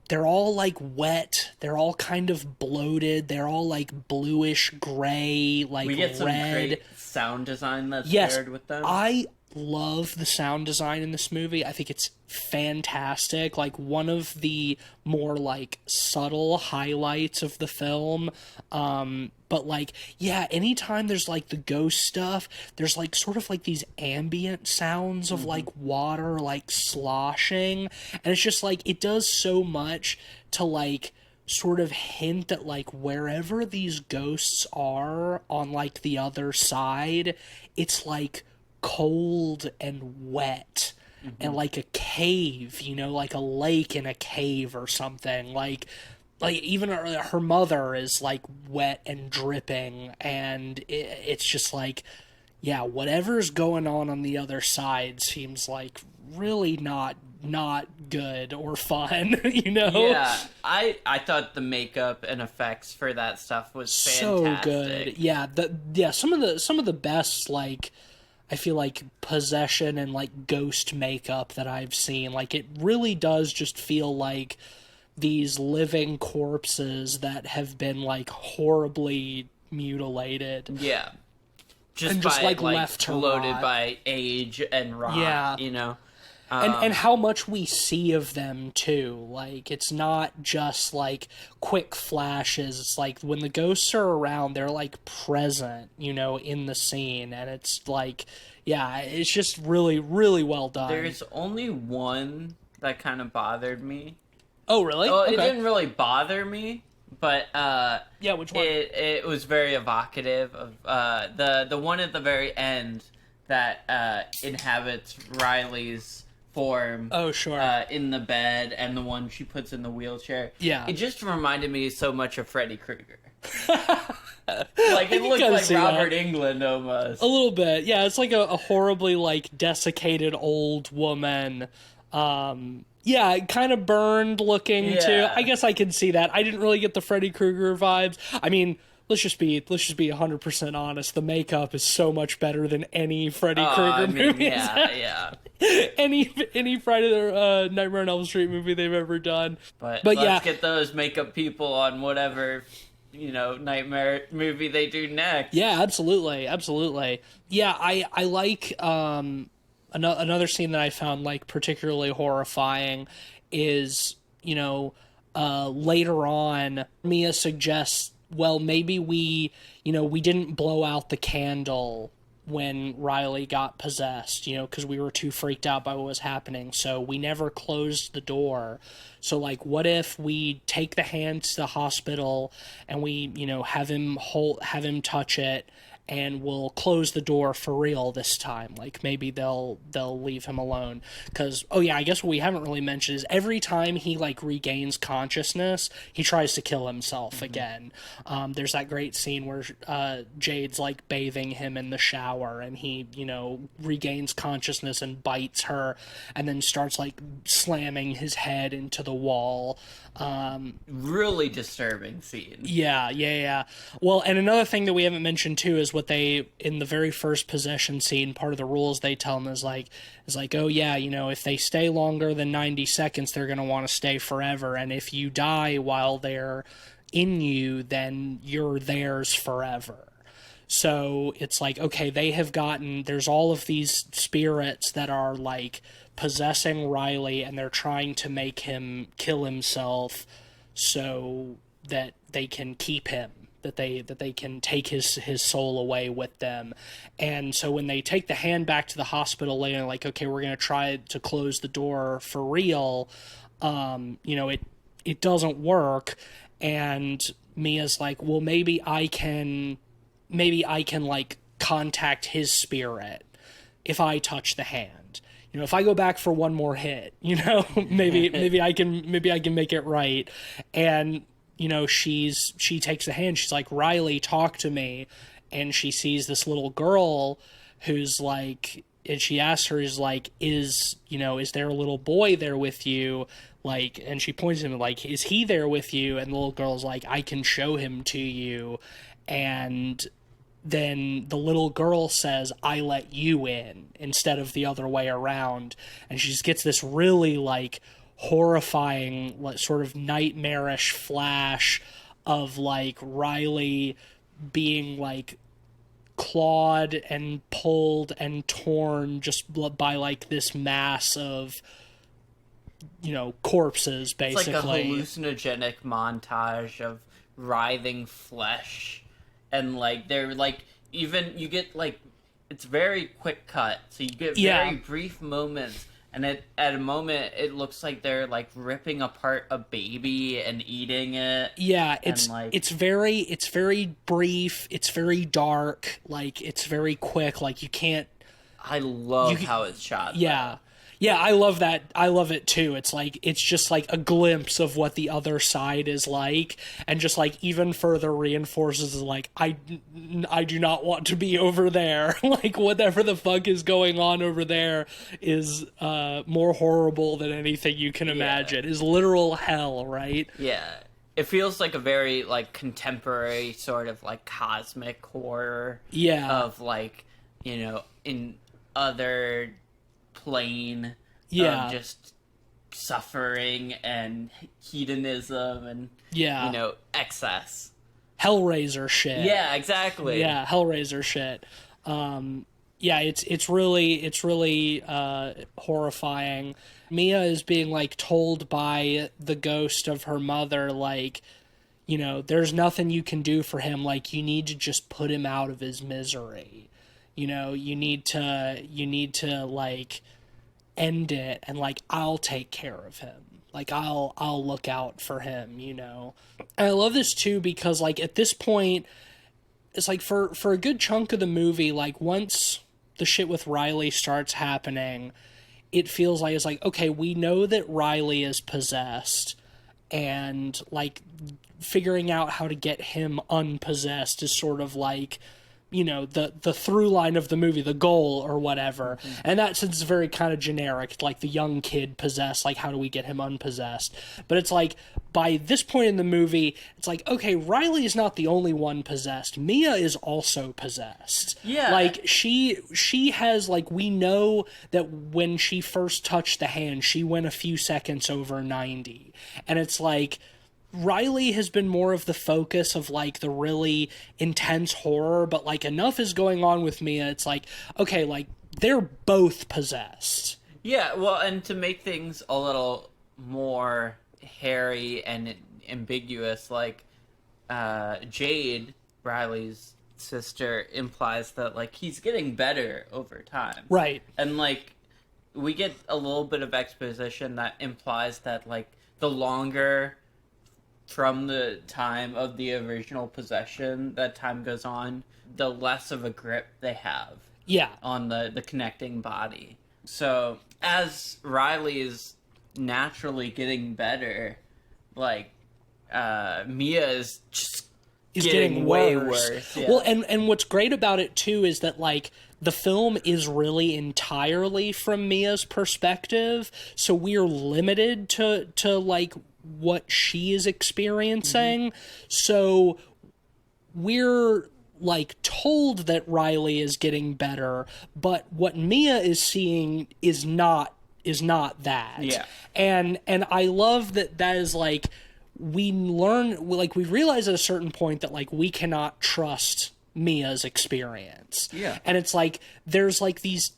they're all like wet, they're all kind of bloated, they're all like bluish gray, like We get some red. great sound design that's Yes, paired with them. I love the sound design in this movie. I think it's fantastic. Like one of the more like subtle highlights of the film. But like, yeah, anytime there's like the ghost stuff, there's like sort of like these ambient sounds of like water like sloshing, and it's just like it does so much to like sort of hint at like wherever these ghosts are on like the other side, it's like cold and wet and like a cave, you know, like a lake in a cave or something. Like even her mother is like wet and dripping, and it's just like, yeah, whatever's going on the other side seems like really not good or fun, you know? Yeah, I thought the makeup and effects for that stuff was fantastic. So good. Yeah, some of the best, like, I feel like possession and like ghost makeup that I've seen. Like it really does just feel like these living corpses that have been like horribly mutilated. Yeah. Just And just, by, like, left to bloated rot. by age and rot, Yeah. you know? And how much we see of them too. Like it's not just like quick flashes. It's like when the ghosts are around, they're like present, you know, in the scene, and it's like, yeah, it's just really, really well done. There's only one that kind of bothered me. Oh, really? Well, Okay. it didn't really bother me, but Yeah, which one? it was very evocative of the one at the very end that inhabits Riley's form. Oh, sure. In the bed, and the one she puts in the wheelchair. Yeah. It just reminded me so much of Freddy Krueger. Like it looked kinda like see Robert that. Englund almost. A little bit. Yeah, it's like a horribly like desiccated old woman. Yeah, kind of burned looking too. Yeah. I guess I can see that. I didn't really get the Freddy Krueger vibes. I mean, let's just be 100% honest. The makeup is so much better than any Freddy Krueger movie. Yeah. any Friday the Nightmare on Elm Street movie they've ever done. But yeah, let's get those makeup people on whatever, you know, nightmare movie they do next. yeah, absolutely. Yeah, I like another scene that I found like particularly horrifying is, you know, later on Mia suggests, well, maybe we didn't blow out the candle when Riley got possessed, you know, because we were too freaked out by what was happening. So we never closed the door. So, like, what if we take the hand to the hospital and we, you know, have him touch it, and we'll close the door for real this time. Like maybe they'll leave him alone. Because, oh yeah, I guess what we haven't really mentioned is every time he like regains consciousness, he tries to kill himself again. There's that great scene where Jade's like bathing him in the shower, and he, you know, regains consciousness and bites her, and then starts like slamming his head into the wall. Really disturbing scene. Yeah. Well, and another thing that we haven't mentioned too is what they, in the very first possession scene, part of the rules they tell them is like, oh yeah, you know, if they stay longer than 90 seconds, they're going to want to stay forever. And if you die while they're in you, then you're theirs forever. So it's like, okay, there's all of these spirits that are like possessing Riley, and they're trying to make him kill himself so that they can keep him, that they can take his soul away with them. And so when they take the hand back to the hospital later, like, okay, we're going to try to close the door for real, you know, it doesn't work. And Mia's like, well, maybe I can like contact his spirit if I touch the hand. You know, if I go back for one more hit, you know, maybe I can make it right. And, you know, she takes the hand. She's like, Riley, talk to me. And she sees this little girl who's like, and she asks her, is like, is there a little boy there with you? Like, and she points at him like, is he there with you? And the little girl's like, I can show him to you. And then the little girl says, "I let you in," instead of the other way around. And she just gets this really, like, horrifying, like, sort of nightmarish flash of, like, Riley being, like, clawed and pulled and torn just by, like, this mass of, corpses, basically. It's like a hallucinogenic montage of writhing flesh, and like they're like, even you get like, it's very quick cut, so you get very brief moments, and at a moment it looks like they're like ripping apart a baby and eating it. It's very brief, it's very dark, like it's very quick, like you can't. I love how it's shot. Yeah, I love that. I love it too. It's like, it's just like a glimpse of what the other side is like, and just like even further reinforces like, I do not want to be over there. Like, whatever the fuck is going on over there is more horrible than anything you can imagine. Is literal hell, right? Yeah. It feels like a very like contemporary sort of like cosmic horror. Yeah. Of like, in other plane of just suffering and hedonism and excess Hellraiser shit. Yeah, exactly. Yeah, Hellraiser shit. It's really horrifying. Mia is being like told by the ghost of her mother, like, there's nothing you can do for him, like you need to just put him out of his misery. You need to like end it, and like I'll take care of him. Like I'll look out for him, And I love this too because like at this point, it's like for a good chunk of the movie, like once the shit with Riley starts happening, it feels like it's like, okay, we know that Riley is possessed, and like figuring out how to get him unpossessed is sort of like, the through line of the movie, the goal or whatever. Mm-hmm. And that sense is very kind of generic, like the young kid possessed, like how do we get him unpossessed? But it's like, by this point in the movie, it's like, okay, Riley is not the only one possessed. Mia is also possessed. Yeah. Like, she has, like, we know that when she first touched the hand, she went a few seconds over 90. And it's like, Riley has been more of the focus of, like, the really intense horror, but, like, enough is going on with Mia. It's like, okay, like, they're both possessed. Yeah, well, and to make things a little more hairy and ambiguous, like, Jade, Riley's sister, implies that, like, he's getting better over time. Right. And, like, we get a little bit of exposition that implies that, like, the longer from the time of the original possession that time goes on, the less of a grip they have on the connecting body. So as Riley is naturally getting better, like Mia is just getting way worse. Yeah. Well, and what's great about it too is that like the film is really entirely from Mia's perspective, so we're limited to like what she is experiencing. Mm-hmm. So we're like told that Riley is getting better, but what Mia is seeing is not that. Yeah. And I love that is like, we realize at a certain point that like we cannot trust Mia's experience. Yeah. And it's like there's like these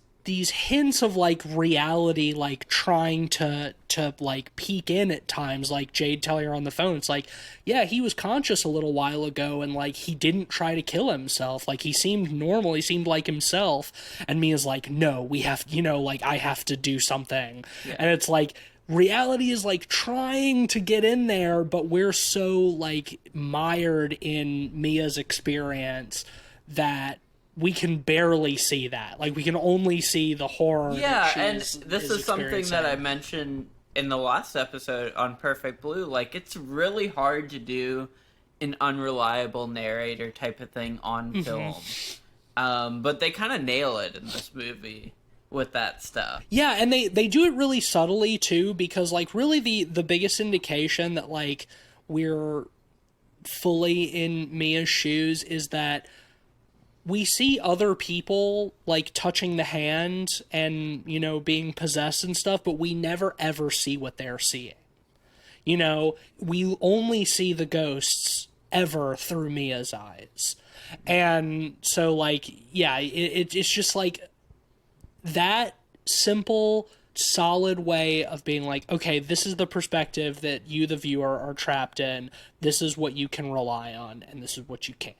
hints of like reality like trying to like peek in at times, like Jade telling her on the phone, it's like, yeah, he was conscious a little while ago and like he didn't try to kill himself, like he seemed normal, he seemed like himself. And Mia's like, no, we have, like I have to do something. Yeah. And it's like reality is like trying to get in there, but we're so like mired in Mia's experience that we can barely see that. Like we can only see the horror. Yeah, and this is something that I mentioned in the last episode on Perfect Blue. Like it's really hard to do an unreliable narrator type of thing on film. But they kind of nail it in this movie with that stuff. Yeah, and they do it really subtly too, because like really the biggest indication that like we're fully in Mia's shoes is that we see other people like touching the hand and, you know, being possessed and stuff, but we never ever see what they're seeing. You know, we only see the ghosts ever through Mia's eyes. And so, like, yeah, it's just like that simple, solid way of being like, okay, this is the perspective that you, the viewer, are trapped in. This is what you can rely on, and this is what you can't.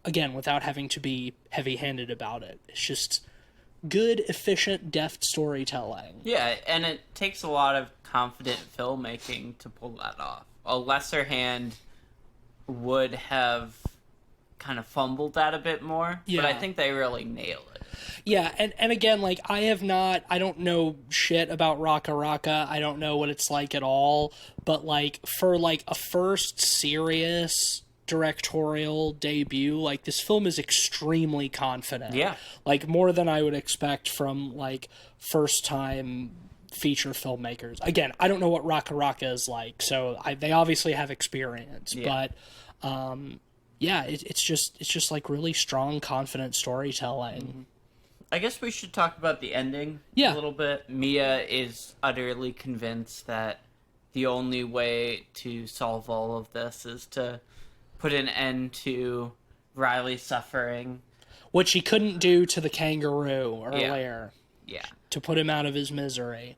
Again, without having to be heavy-handed about it. It's just good, efficient, deft storytelling. Yeah, and it takes a lot of confident filmmaking to pull that off. A lesser hand would have kind of fumbled that a bit more, but I think they really nail it. Yeah, and again, like, I don't know shit about Raka Raka. I don't know what it's like at all, but, like, for, like, a first serious directorial debut, like, this film is extremely confident. Yeah. Like, more than I would expect from, like, first-time feature filmmakers. Again, I don't know what Raka Raka is like, so they obviously have experience, but yeah, it's just like really strong, confident storytelling. Mm-hmm. I guess we should talk about the ending Yeah. a little bit. Mia is utterly convinced that the only way to solve all of this is to put an end to Riley's suffering. What she couldn't do to the kangaroo earlier. Yeah. To put him out of his misery.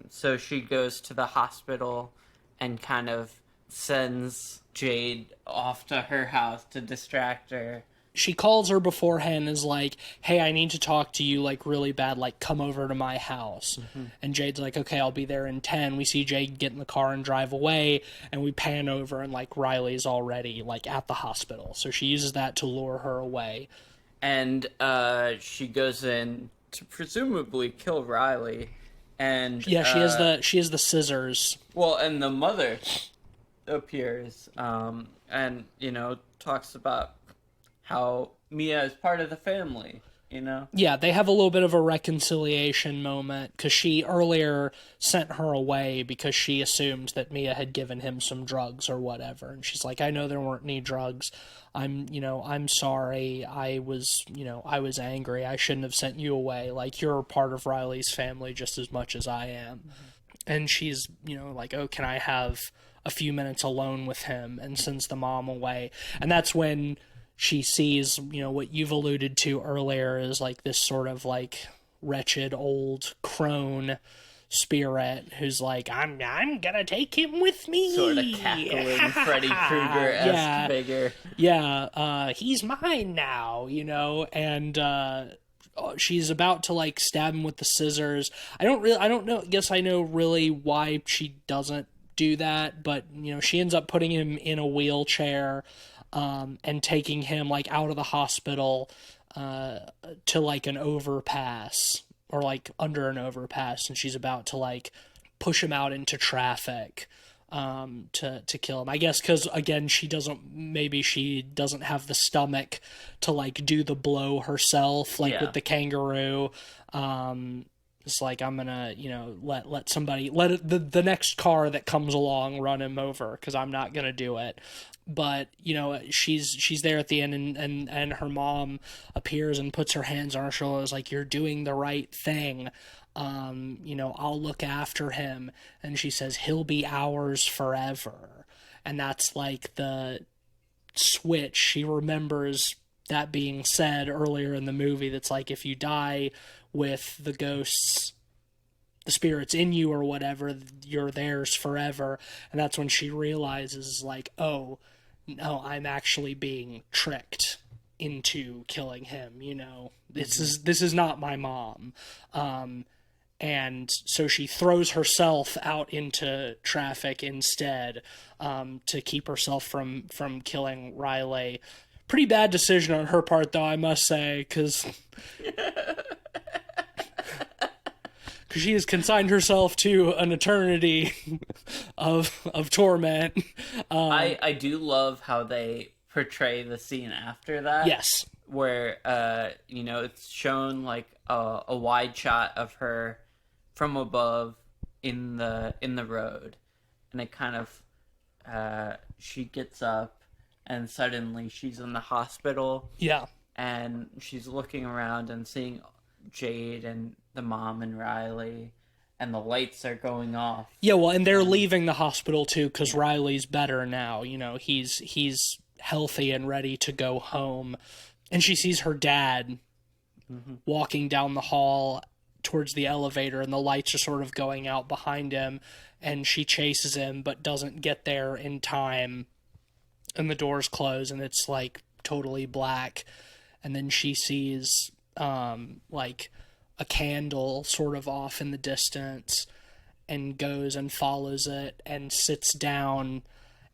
So she goes to the hospital and kind of sends Jade off to her house to distract her. She calls her beforehand and is like, hey, I need to talk to you, like, really bad, like, come over to my house. Mm-hmm. And Jade's like, okay, I'll be there in 10. We see Jade get in the car and drive away, and we pan over, and, like, Riley's already, like, at the hospital. So she uses that to lure her away. And she goes in to presumably kill Riley. And yeah, she has the scissors. Well, and the mother appears, and, you know, talks about how Mia is part of the family, you know? Yeah, they have a little bit of a reconciliation moment, because she earlier sent her away because she assumed that Mia had given him some drugs or whatever. And she's like, I know there weren't any drugs. I'm sorry. I was angry. I shouldn't have sent you away. Like, you're part of Riley's family just as much as I am. Mm-hmm. And she's, like, oh, can I have a few minutes alone with him? And sends the mom away. And that's when she sees, what you've alluded to earlier is, like, this sort of, like, wretched old crone spirit who's like, I'm gonna take him with me. Sort of cackling Freddy Krueger-esque figure. Yeah, he's mine now, and she's about to, like, stab him with the scissors. I don't know, guess I know really why she doesn't do that, but, she ends up putting him in a wheelchair, and taking him, like, out of the hospital to, like, an overpass, or, like, under an overpass, and she's about to, like, push him out into traffic to kill him. I guess because, again, she doesn't have the stomach to, like, do the blow herself, like, with the kangaroo. It's like, I'm gonna, let somebody, the next car that comes along run him over, because I'm not gonna do it. But, she's there at the end, and her mom appears and puts her hands on her shoulders, like, you're doing the right thing. I'll look after him. And she says, he'll be ours forever. And that's, like, the switch. She remembers that being said earlier in the movie. That's like, if you die with the ghosts, the spirits in you or whatever, you're theirs forever. And that's when she realizes, like, oh, no, I'm actually being tricked into killing him, This is not my mom. And so she throws herself out into traffic instead, to keep herself from killing Riley. Pretty bad decision on her part, though, I must say, because she has consigned herself to an eternity of torment. I do love how they portray the scene after that. Yes. Where, it's shown, like, a wide shot of her from above in the road. And it kind of, she gets up, and suddenly she's in the hospital, Yeah. and she's looking around and seeing Jade and the mom and Riley, and the lights are going off. Yeah, well, and they're leaving the hospital too because Riley's better now. You know, he's healthy and ready to go home, and she sees her dad walking down the hall towards the elevator, and the lights are sort of going out behind him, and she chases him but doesn't get there in time, and the doors close, and it's like totally black, and then she sees like a candle sort of off in the distance, and goes and follows it and sits down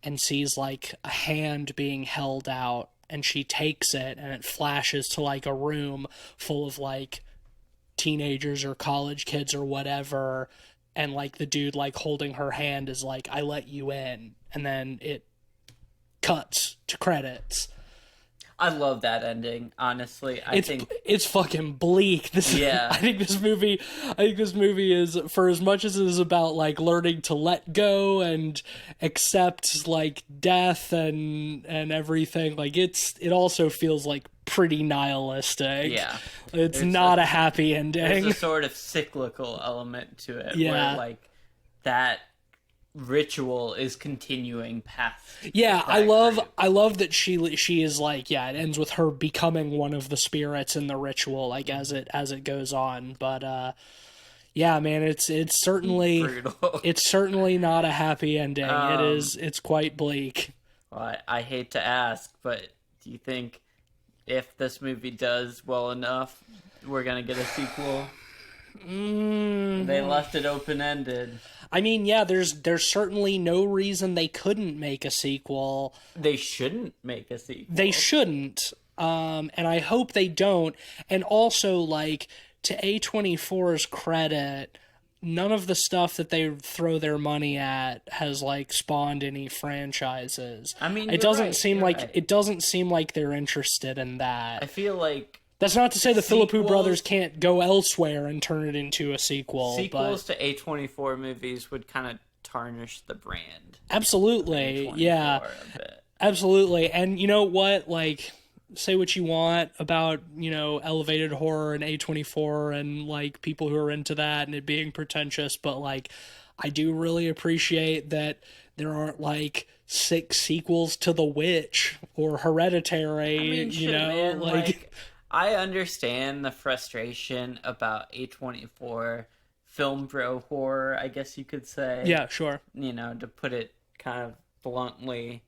and sees like a hand being held out, and she takes it, and it flashes to like a room full of like teenagers or college kids or whatever, and like the dude like holding her hand is like, I let you in, and then it cuts to credits. I love that ending, honestly. I think it's fucking bleak. Yeah. I think this movie is, for as much as it is about like learning to let go and accept like death and everything, like it also feels like pretty nihilistic. Yeah. It's not a happy ending. There's a sort of cyclical element to it, Yeah. where like that ritual is continuing past. Yeah, I group. love that she is like, yeah, it ends with her becoming one of the spirits in the ritual, like as it goes on. But yeah, man, it's certainly Brutal. it's certainly not a happy ending. It's quite bleak. Well, I hate to ask, but do you think if this movie does well enough, we're gonna get a sequel? They left it open-ended. I mean, yeah, there's certainly no reason they couldn't make a sequel. They shouldn't make a sequel. They shouldn't. And I hope they don't. And also, like, to A24's credit, none of the stuff that they throw their money at has like spawned any franchises. I mean, it doesn't seem like right. it doesn't seem like they're interested in that. I feel like That's not to say the Philippou sequels- brothers can't go elsewhere and turn it into a sequel. sequels but to A24 movies would kind of tarnish the brand. absolutely, A24 yeah, a bit. absolutely. And you know what? Like, say what you want about, you know, elevated horror and A24 and like people who are into that and it being pretentious, but like, I do really appreciate that there aren't like 6 sequels to The Witch or Hereditary. I mean, you shit, know, man, like I understand the frustration about A24 film bro horror, I guess you could say. yeah, sure. You know, to put it kind of bluntly.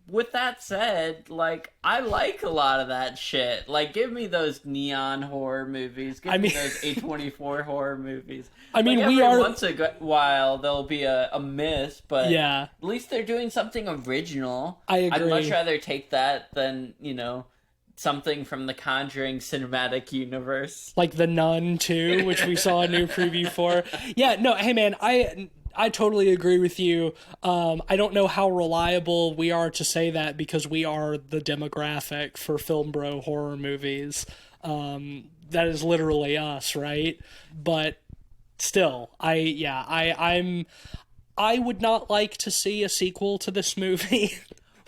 With that said, like, I like a lot of that shit. Like, give me those neon horror movies. Give me those A24 horror movies. I mean, like, we every are once in a while there'll be a miss, but yeah. at least they're doing something original. I agree. I'd much rather take that than, you know, something from the Conjuring cinematic universe. Like The Nun too, which we saw a new preview for. Yeah, no, hey man, I totally agree with you. I don't know how reliable we are to say that because we are the demographic for film bro horror movies. That is literally us, right? But still, I would not like to see a sequel to this movie.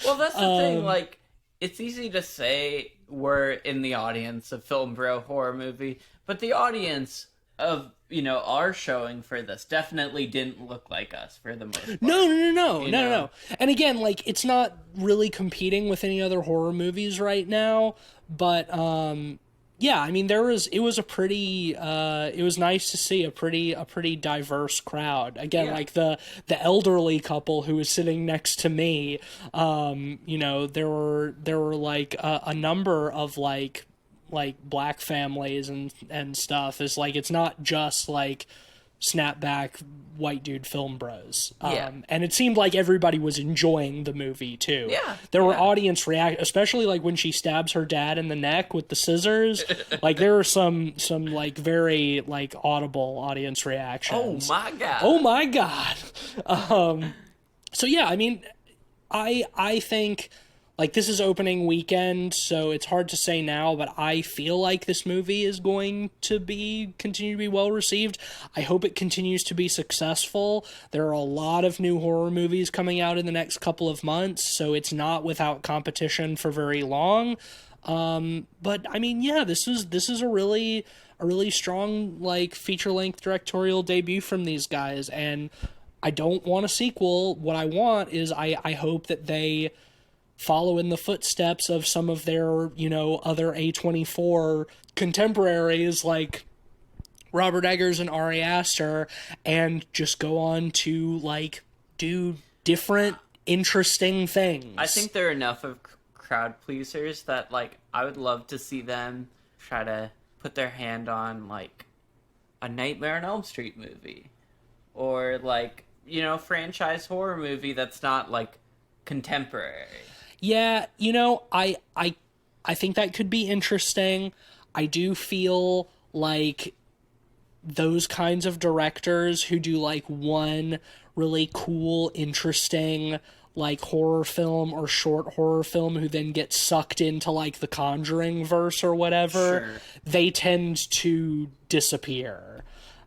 Well, that's the thing, like, it's easy to say we're in the audience of film bro horror movie, but the audience of, you know, our showing for this definitely didn't look like us for the most part. No. And again, like, it's not really competing with any other horror movies right now, but yeah, I mean, it was nice to see a pretty diverse crowd. Again, Yeah. like the elderly couple who was sitting next to me, you know, there were like a number of like black families and stuff. Is like, it's not just like snapback white dude film bros. Yeah. And it seemed like everybody was enjoying the movie too. Yeah, There were yeah. audience react, especially like when she stabs her dad in the neck with the scissors. Like there were some like very like audible audience Oh reactions. my god. Oh my god. So yeah, I mean, I think like, this is opening weekend, so it's hard to say now, but I feel like this movie is going to continue to be well received. I hope it continues to be successful. There are a lot of new horror movies coming out in the next couple of months, so it's not without competition for very long. But I mean, yeah, this is a really strong, like, feature-length directorial debut from these guys, and I don't want a sequel. What I want is I hope that they follow in the footsteps of some of their, other A24 contemporaries like Robert Eggers and Ari Aster, and just go on to, like, do different, interesting things. I think there are enough of crowd pleasers that, like, I would love to see them try to put their hand on, like, a Nightmare on Elm Street movie. Or, like, franchise horror movie that's not, like, contemporary. Yeah, I think that could be interesting. I do feel like those kinds of directors who do, like, one really cool, interesting, like, horror film or short horror film who then get sucked into, like, the Conjuring verse or whatever, Sure. They tend to disappear.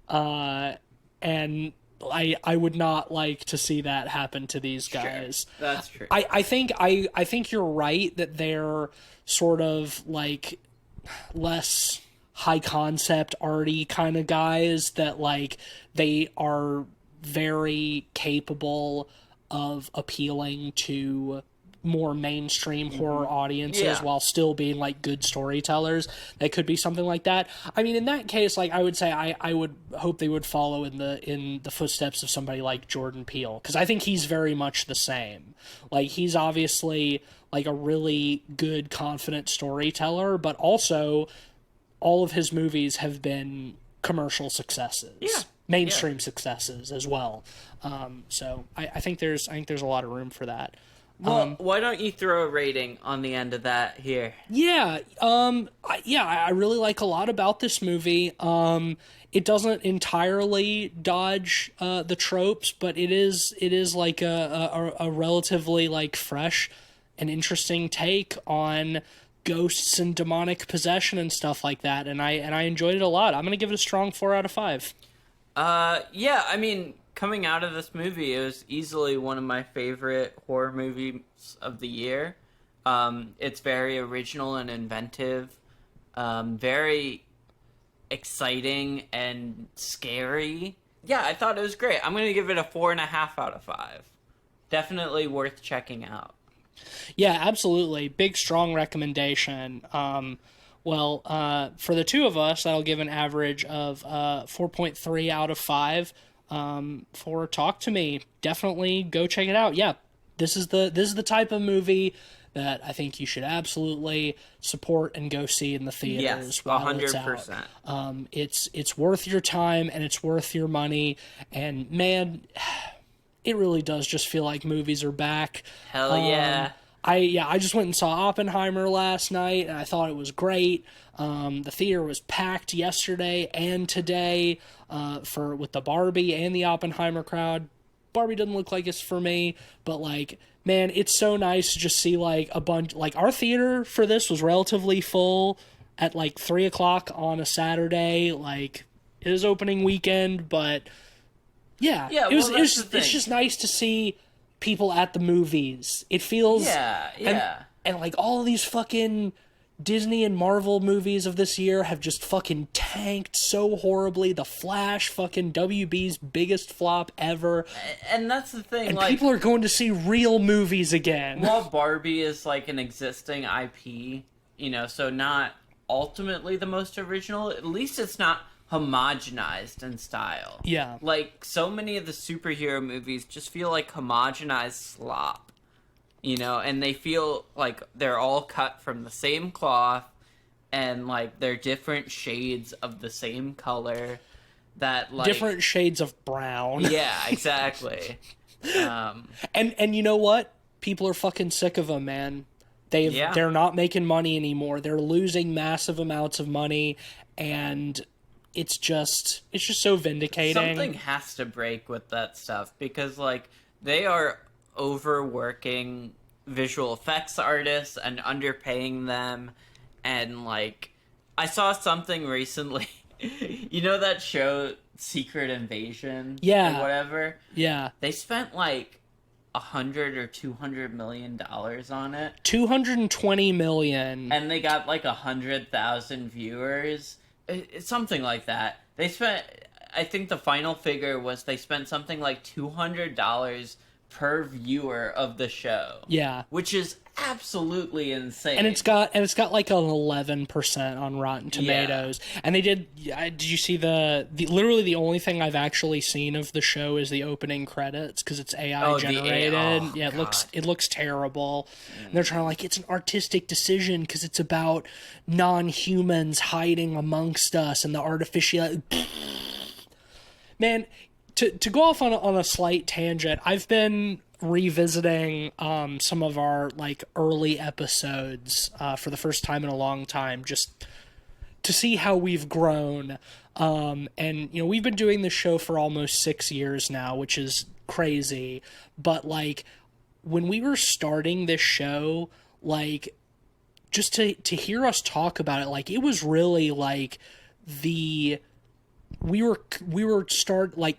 And I would not like to see that happen to these guys. Sure. That's true. I think you're right that they're sort of, like, less high concept arty kind of guys, that, like, they are very capable of appealing to more mainstream horror audiences while still being, like, good storytellers. They could be something like that. I mean, in that case, like, I would say I would hope they would follow in the footsteps of somebody like Jordan Peele, because I think he's very much the same. Like, he's obviously, like, a really good, confident storyteller, but also all of his movies have been commercial successes, mainstream successes as well. So I think there's a lot of room for that. Well, why don't you throw a rating on the end of that here? Yeah, I really like a lot about this movie. It doesn't entirely dodge the tropes, but it is like a relatively, like, fresh and interesting take on ghosts and demonic possession and stuff like that, and I enjoyed it a lot. I'm gonna give it a strong 4 out of 5. Yeah, I mean, coming out of this movie, it was easily one of my favorite horror movies of the year. It's very original and inventive, very exciting and scary. Yeah, I thought it was great. I'm going to give it a 4.5 out of 5. Definitely worth checking out. Yeah, absolutely. Big, strong recommendation. For the two of us, that'll give an average of 4.3 out of 5. For Talk to Me, definitely go check it out. Yeah, this is the type of movie that I think you should absolutely support and go see in the theaters. Yes, while 100%. It's worth your time and it's worth your money. And man, it really does just feel like movies are back. Hell yeah. I just went and saw Oppenheimer last night, and I thought it was great. The theater was packed yesterday and today with the Barbie and the Oppenheimer crowd. Barbie doesn't look like it's for me, but, like, man, it's so nice to just see, like, a bunch. Like, our theater for this was relatively full at, like, 3 o'clock on a Saturday. Like, it is opening weekend, but yeah, it's just nice to see people at the movies. It feels and like all of these fucking Disney and Marvel movies of this year have just fucking tanked so horribly. The Flash, fucking WB's biggest flop ever. And that's the thing, and like, people are going to see real movies again. While Barbie is like an existing IP, so not ultimately the most original, at least it's not homogenized in style. Yeah. Like, so many of the superhero movies just feel like homogenized slop. And they feel like they're all cut from the same cloth, and, like, they're different shades of the same color. That, like, different shades of brown. Yeah, exactly. And you know what? People are fucking sick of them, man. They're not making money anymore. They're losing massive amounts of money, and it's just so vindicating. Something has to break with that stuff, because, like, they are overworking visual effects artists and underpaying them, and like I saw something recently. You know that show Secret Invasion? Yeah. Or whatever? Yeah. They spent like 100 or 200 million dollars on it. 220 million. And they got like 100,000 viewers. It's something like that. They spent, I think the final figure was they spent something like $200 per viewer of the show. Yeah. Which is absolutely insane. And it's got like an 11% on Rotten Tomatoes. Yeah. And they did you see the literally the only thing I've actually seen of the show is the opening credits, because it's AI generated. Yeah, it looks terrible. And they're trying to like, it's an artistic decision because it's about non-humans hiding amongst us and the artificial. Man, to go off on a slight tangent, I've been revisiting some of our like early episodes for the first time in a long time, just to see how we've grown. And you know, we've been doing this show for almost 6 years now, which is crazy. But like, when we were starting this show, like, just to hear us talk about it, like, it was really like we were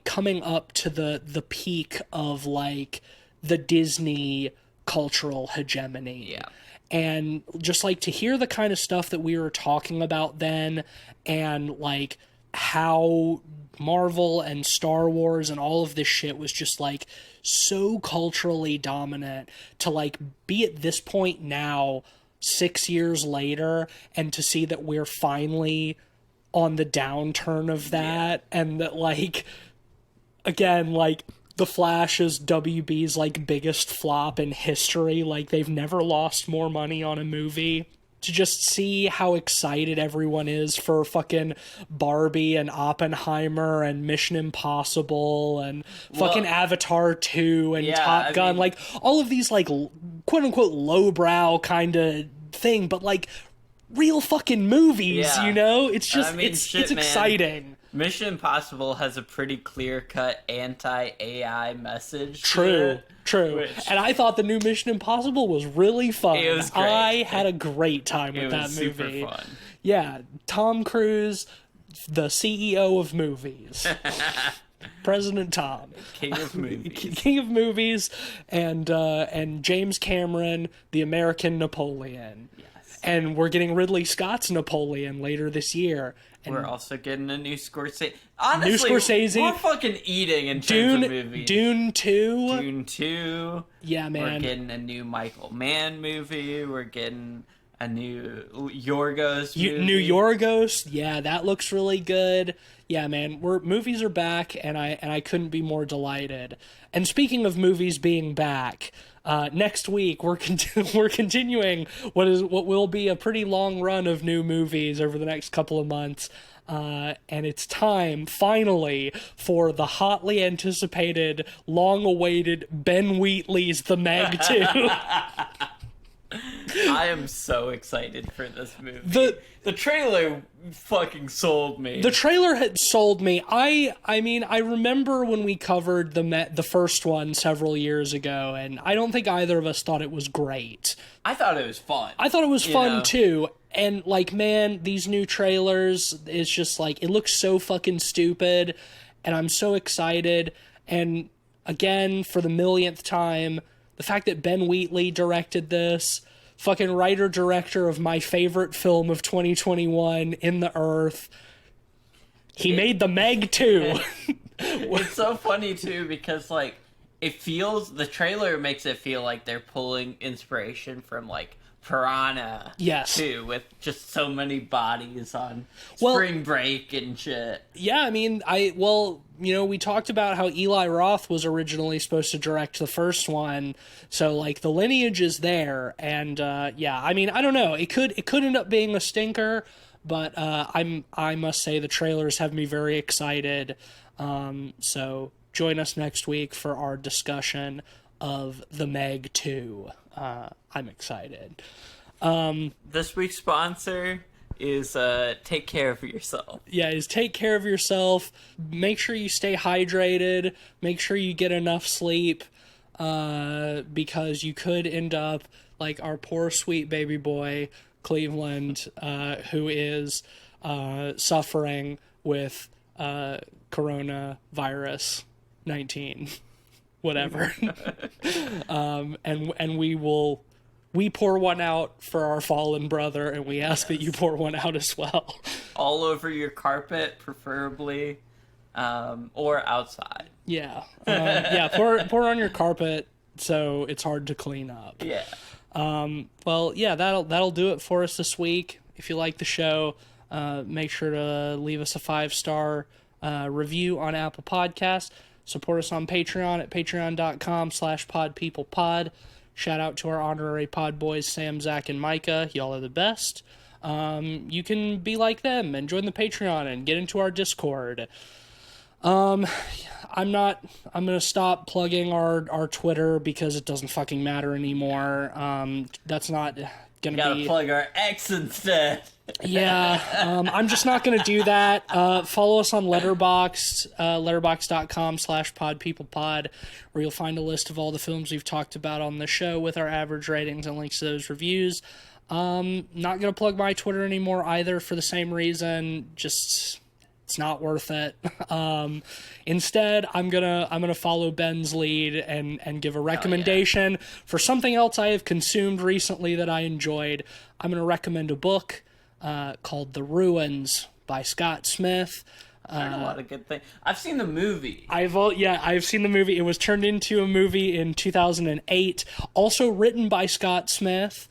coming up to the peak of like the Disney cultural hegemony. Yeah. And just like to hear the kind of stuff that we were talking about then, and like how Marvel and Star Wars and all of this shit was just like so culturally dominant, to like be at this point now 6 years later and to see that we're finally on the downturn of that. Yeah. And that like, again, like, The Flash is WB's like biggest flop in history. Like, they've never lost more money on a movie. To just see how excited everyone is for fucking Barbie and Oppenheimer and Mission Impossible and fucking Avatar 2 and Top Gun, like all of these like quote unquote lowbrow kind of thing, but like real fucking movies, you know? It's just, it's exciting. Mission Impossible has a pretty clear-cut anti-AI message. True. And I thought the new Mission Impossible was really fun. It was great. I had a great time with that movie. It was super fun. Yeah, Tom Cruise, the CEO of movies. President Tom. King of movies. King of movies, and James Cameron, the American Napoleon. Yes. And we're getting Ridley Scott's Napoleon later this year. And we're also getting a new Scorsese. Honestly, we're fucking eating in terms of movies. Dune 2. Dune 2. Yeah, man. We're getting a new Michael Mann movie. We're getting a new Yorgos movie. New Yorgos. Yeah, that looks really good. Yeah, man. Movies are back, and I couldn't be more delighted. And speaking of movies being back, next week we're continuing what will be a pretty long run of new movies over the next couple of months, and it's time finally for the hotly anticipated, long-awaited Ben Wheatley's The Meg 2. I am so excited for this movie. The trailer fucking sold me. The trailer had sold me. I mean, I remember when we covered the first one several years ago, and I don't think either of us thought it was great. I thought it was fun. I thought it was fun too. And like, man, these new trailers, it's just like, it looks so fucking stupid, and I'm so excited. And again, for the millionth time, the fact that Ben Wheatley directed this, fucking writer-director of my favorite film of 2021, In the Earth. He made The Meg 2. It's so funny, too, because, like, the trailer makes it feel like they're pulling inspiration from, like, Piranha. Yes. Too, with just so many bodies on spring break and shit. Yeah, I mean, we talked about how Eli Roth was originally supposed to direct the first one, so like the lineage is there, and I mean, I don't know, it could end up being a stinker, but I must say the trailers have me very excited. So join us next week for our discussion of The Meg 2. I'm excited. This week's sponsor is take care of yourself. Yeah, is take care of yourself. Make sure you stay hydrated. Make sure you get enough sleep. because you could end up like our poor sweet baby boy Cleveland, who is suffering with coronavirus 19, whatever. And we pour one out for our fallen brother, and we ask that you pour one out as well. All over your carpet, preferably, or outside. Yeah. Pour on your carpet so it's hard to clean up. Yeah. Well, yeah, that'll do it for us this week. If you like the show, make sure to leave us a 5-star review on Apple Podcasts. Support us on Patreon at patreon.com/podpeoplepod. Shout out to our honorary pod boys, Sam, Zach, and Micah. Y'all are the best. You can be like them and join the Patreon and get into our Discord. I'm gonna stop plugging our Twitter because it doesn't fucking matter anymore. That's not gonna You gotta plug our X instead. Yeah, I'm just not gonna do that. Follow us on Letterboxd, letterboxd.com/podpeoplepod, where you'll find a list of all the films we've talked about on the show with our average ratings and links to those reviews. Not gonna plug my Twitter anymore either for the same reason. Just, it's not worth it. Instead, I'm gonna follow Ben's lead and give a recommendation for something else I have consumed recently that I enjoyed. I'm gonna recommend a book called The Ruins by Scott Smith. I've heard a lot of good things. I've seen the movie. I've seen the movie. It was turned into a movie in 2008. Also written by Scott Smith.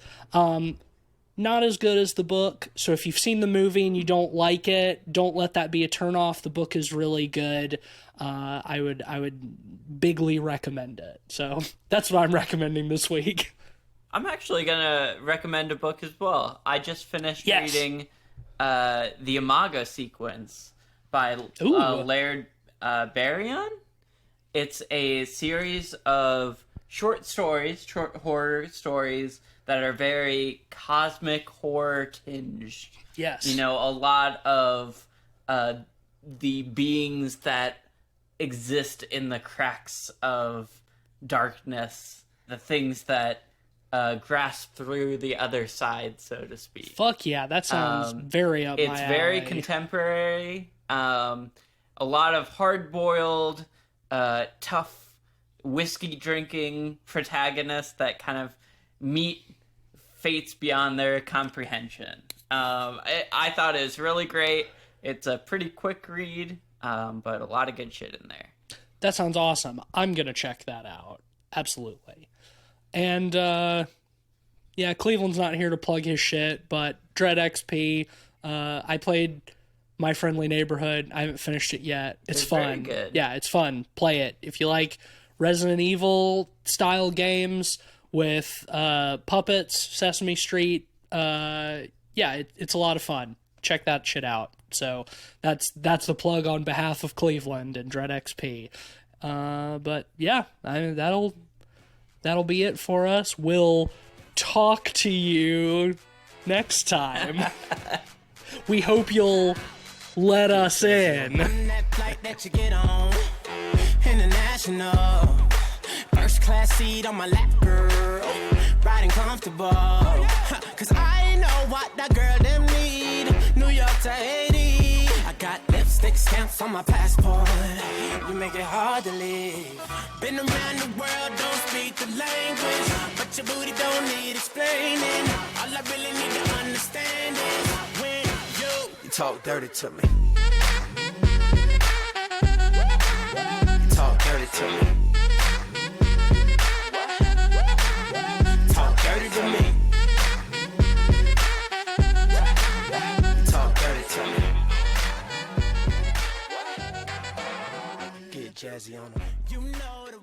Not as good as the book, so if you've seen the movie and you don't like it, don't let that be a turnoff. The book is really good. I would bigly recommend it. So that's what I'm recommending this week. I'm actually gonna recommend a book as well. I just finished reading the Imago sequence by Laird Barrion. It's a series of short horror stories that are very cosmic horror tinged. Yes. You know, a lot of the beings that exist in the cracks of darkness, the things that grasp through the other side, so to speak. Fuck yeah, that sounds very up my alley. It's very contemporary. A lot of hard-boiled, tough, whiskey-drinking protagonists that kind of meet fates beyond their comprehension. I thought it was really great. It's a pretty quick read, but a lot of good shit in there. That sounds awesome. I'm going to check that out. Absolutely. And, Cleveland's not here to plug his shit, but Dread XP, I played My Friendly Neighborhood. I haven't finished it yet. It's fun. Very good. Yeah, it's fun. Play it. If you like Resident Evil style games with puppets, Sesame Street, it's a lot of fun. Check that shit out. So that's the plug on behalf of Cleveland and Dread XP. But yeah, that'll be it for us. We'll talk to you next time. We hope you'll let us in. That flight that you get on, international. First class seat on my lap, girl. Riding comfortable. Cause I know what that girl them need. New York to Haiti. I got lipstick stamps on my passport. You make it hard to leave. Been around the world, don't speak the language. But your booty don't need explaining. All I really need to understand is when you talk dirty to me. You talk dirty to me. Dirty to me. Talk dirty to me. Get jazzy on them. You know the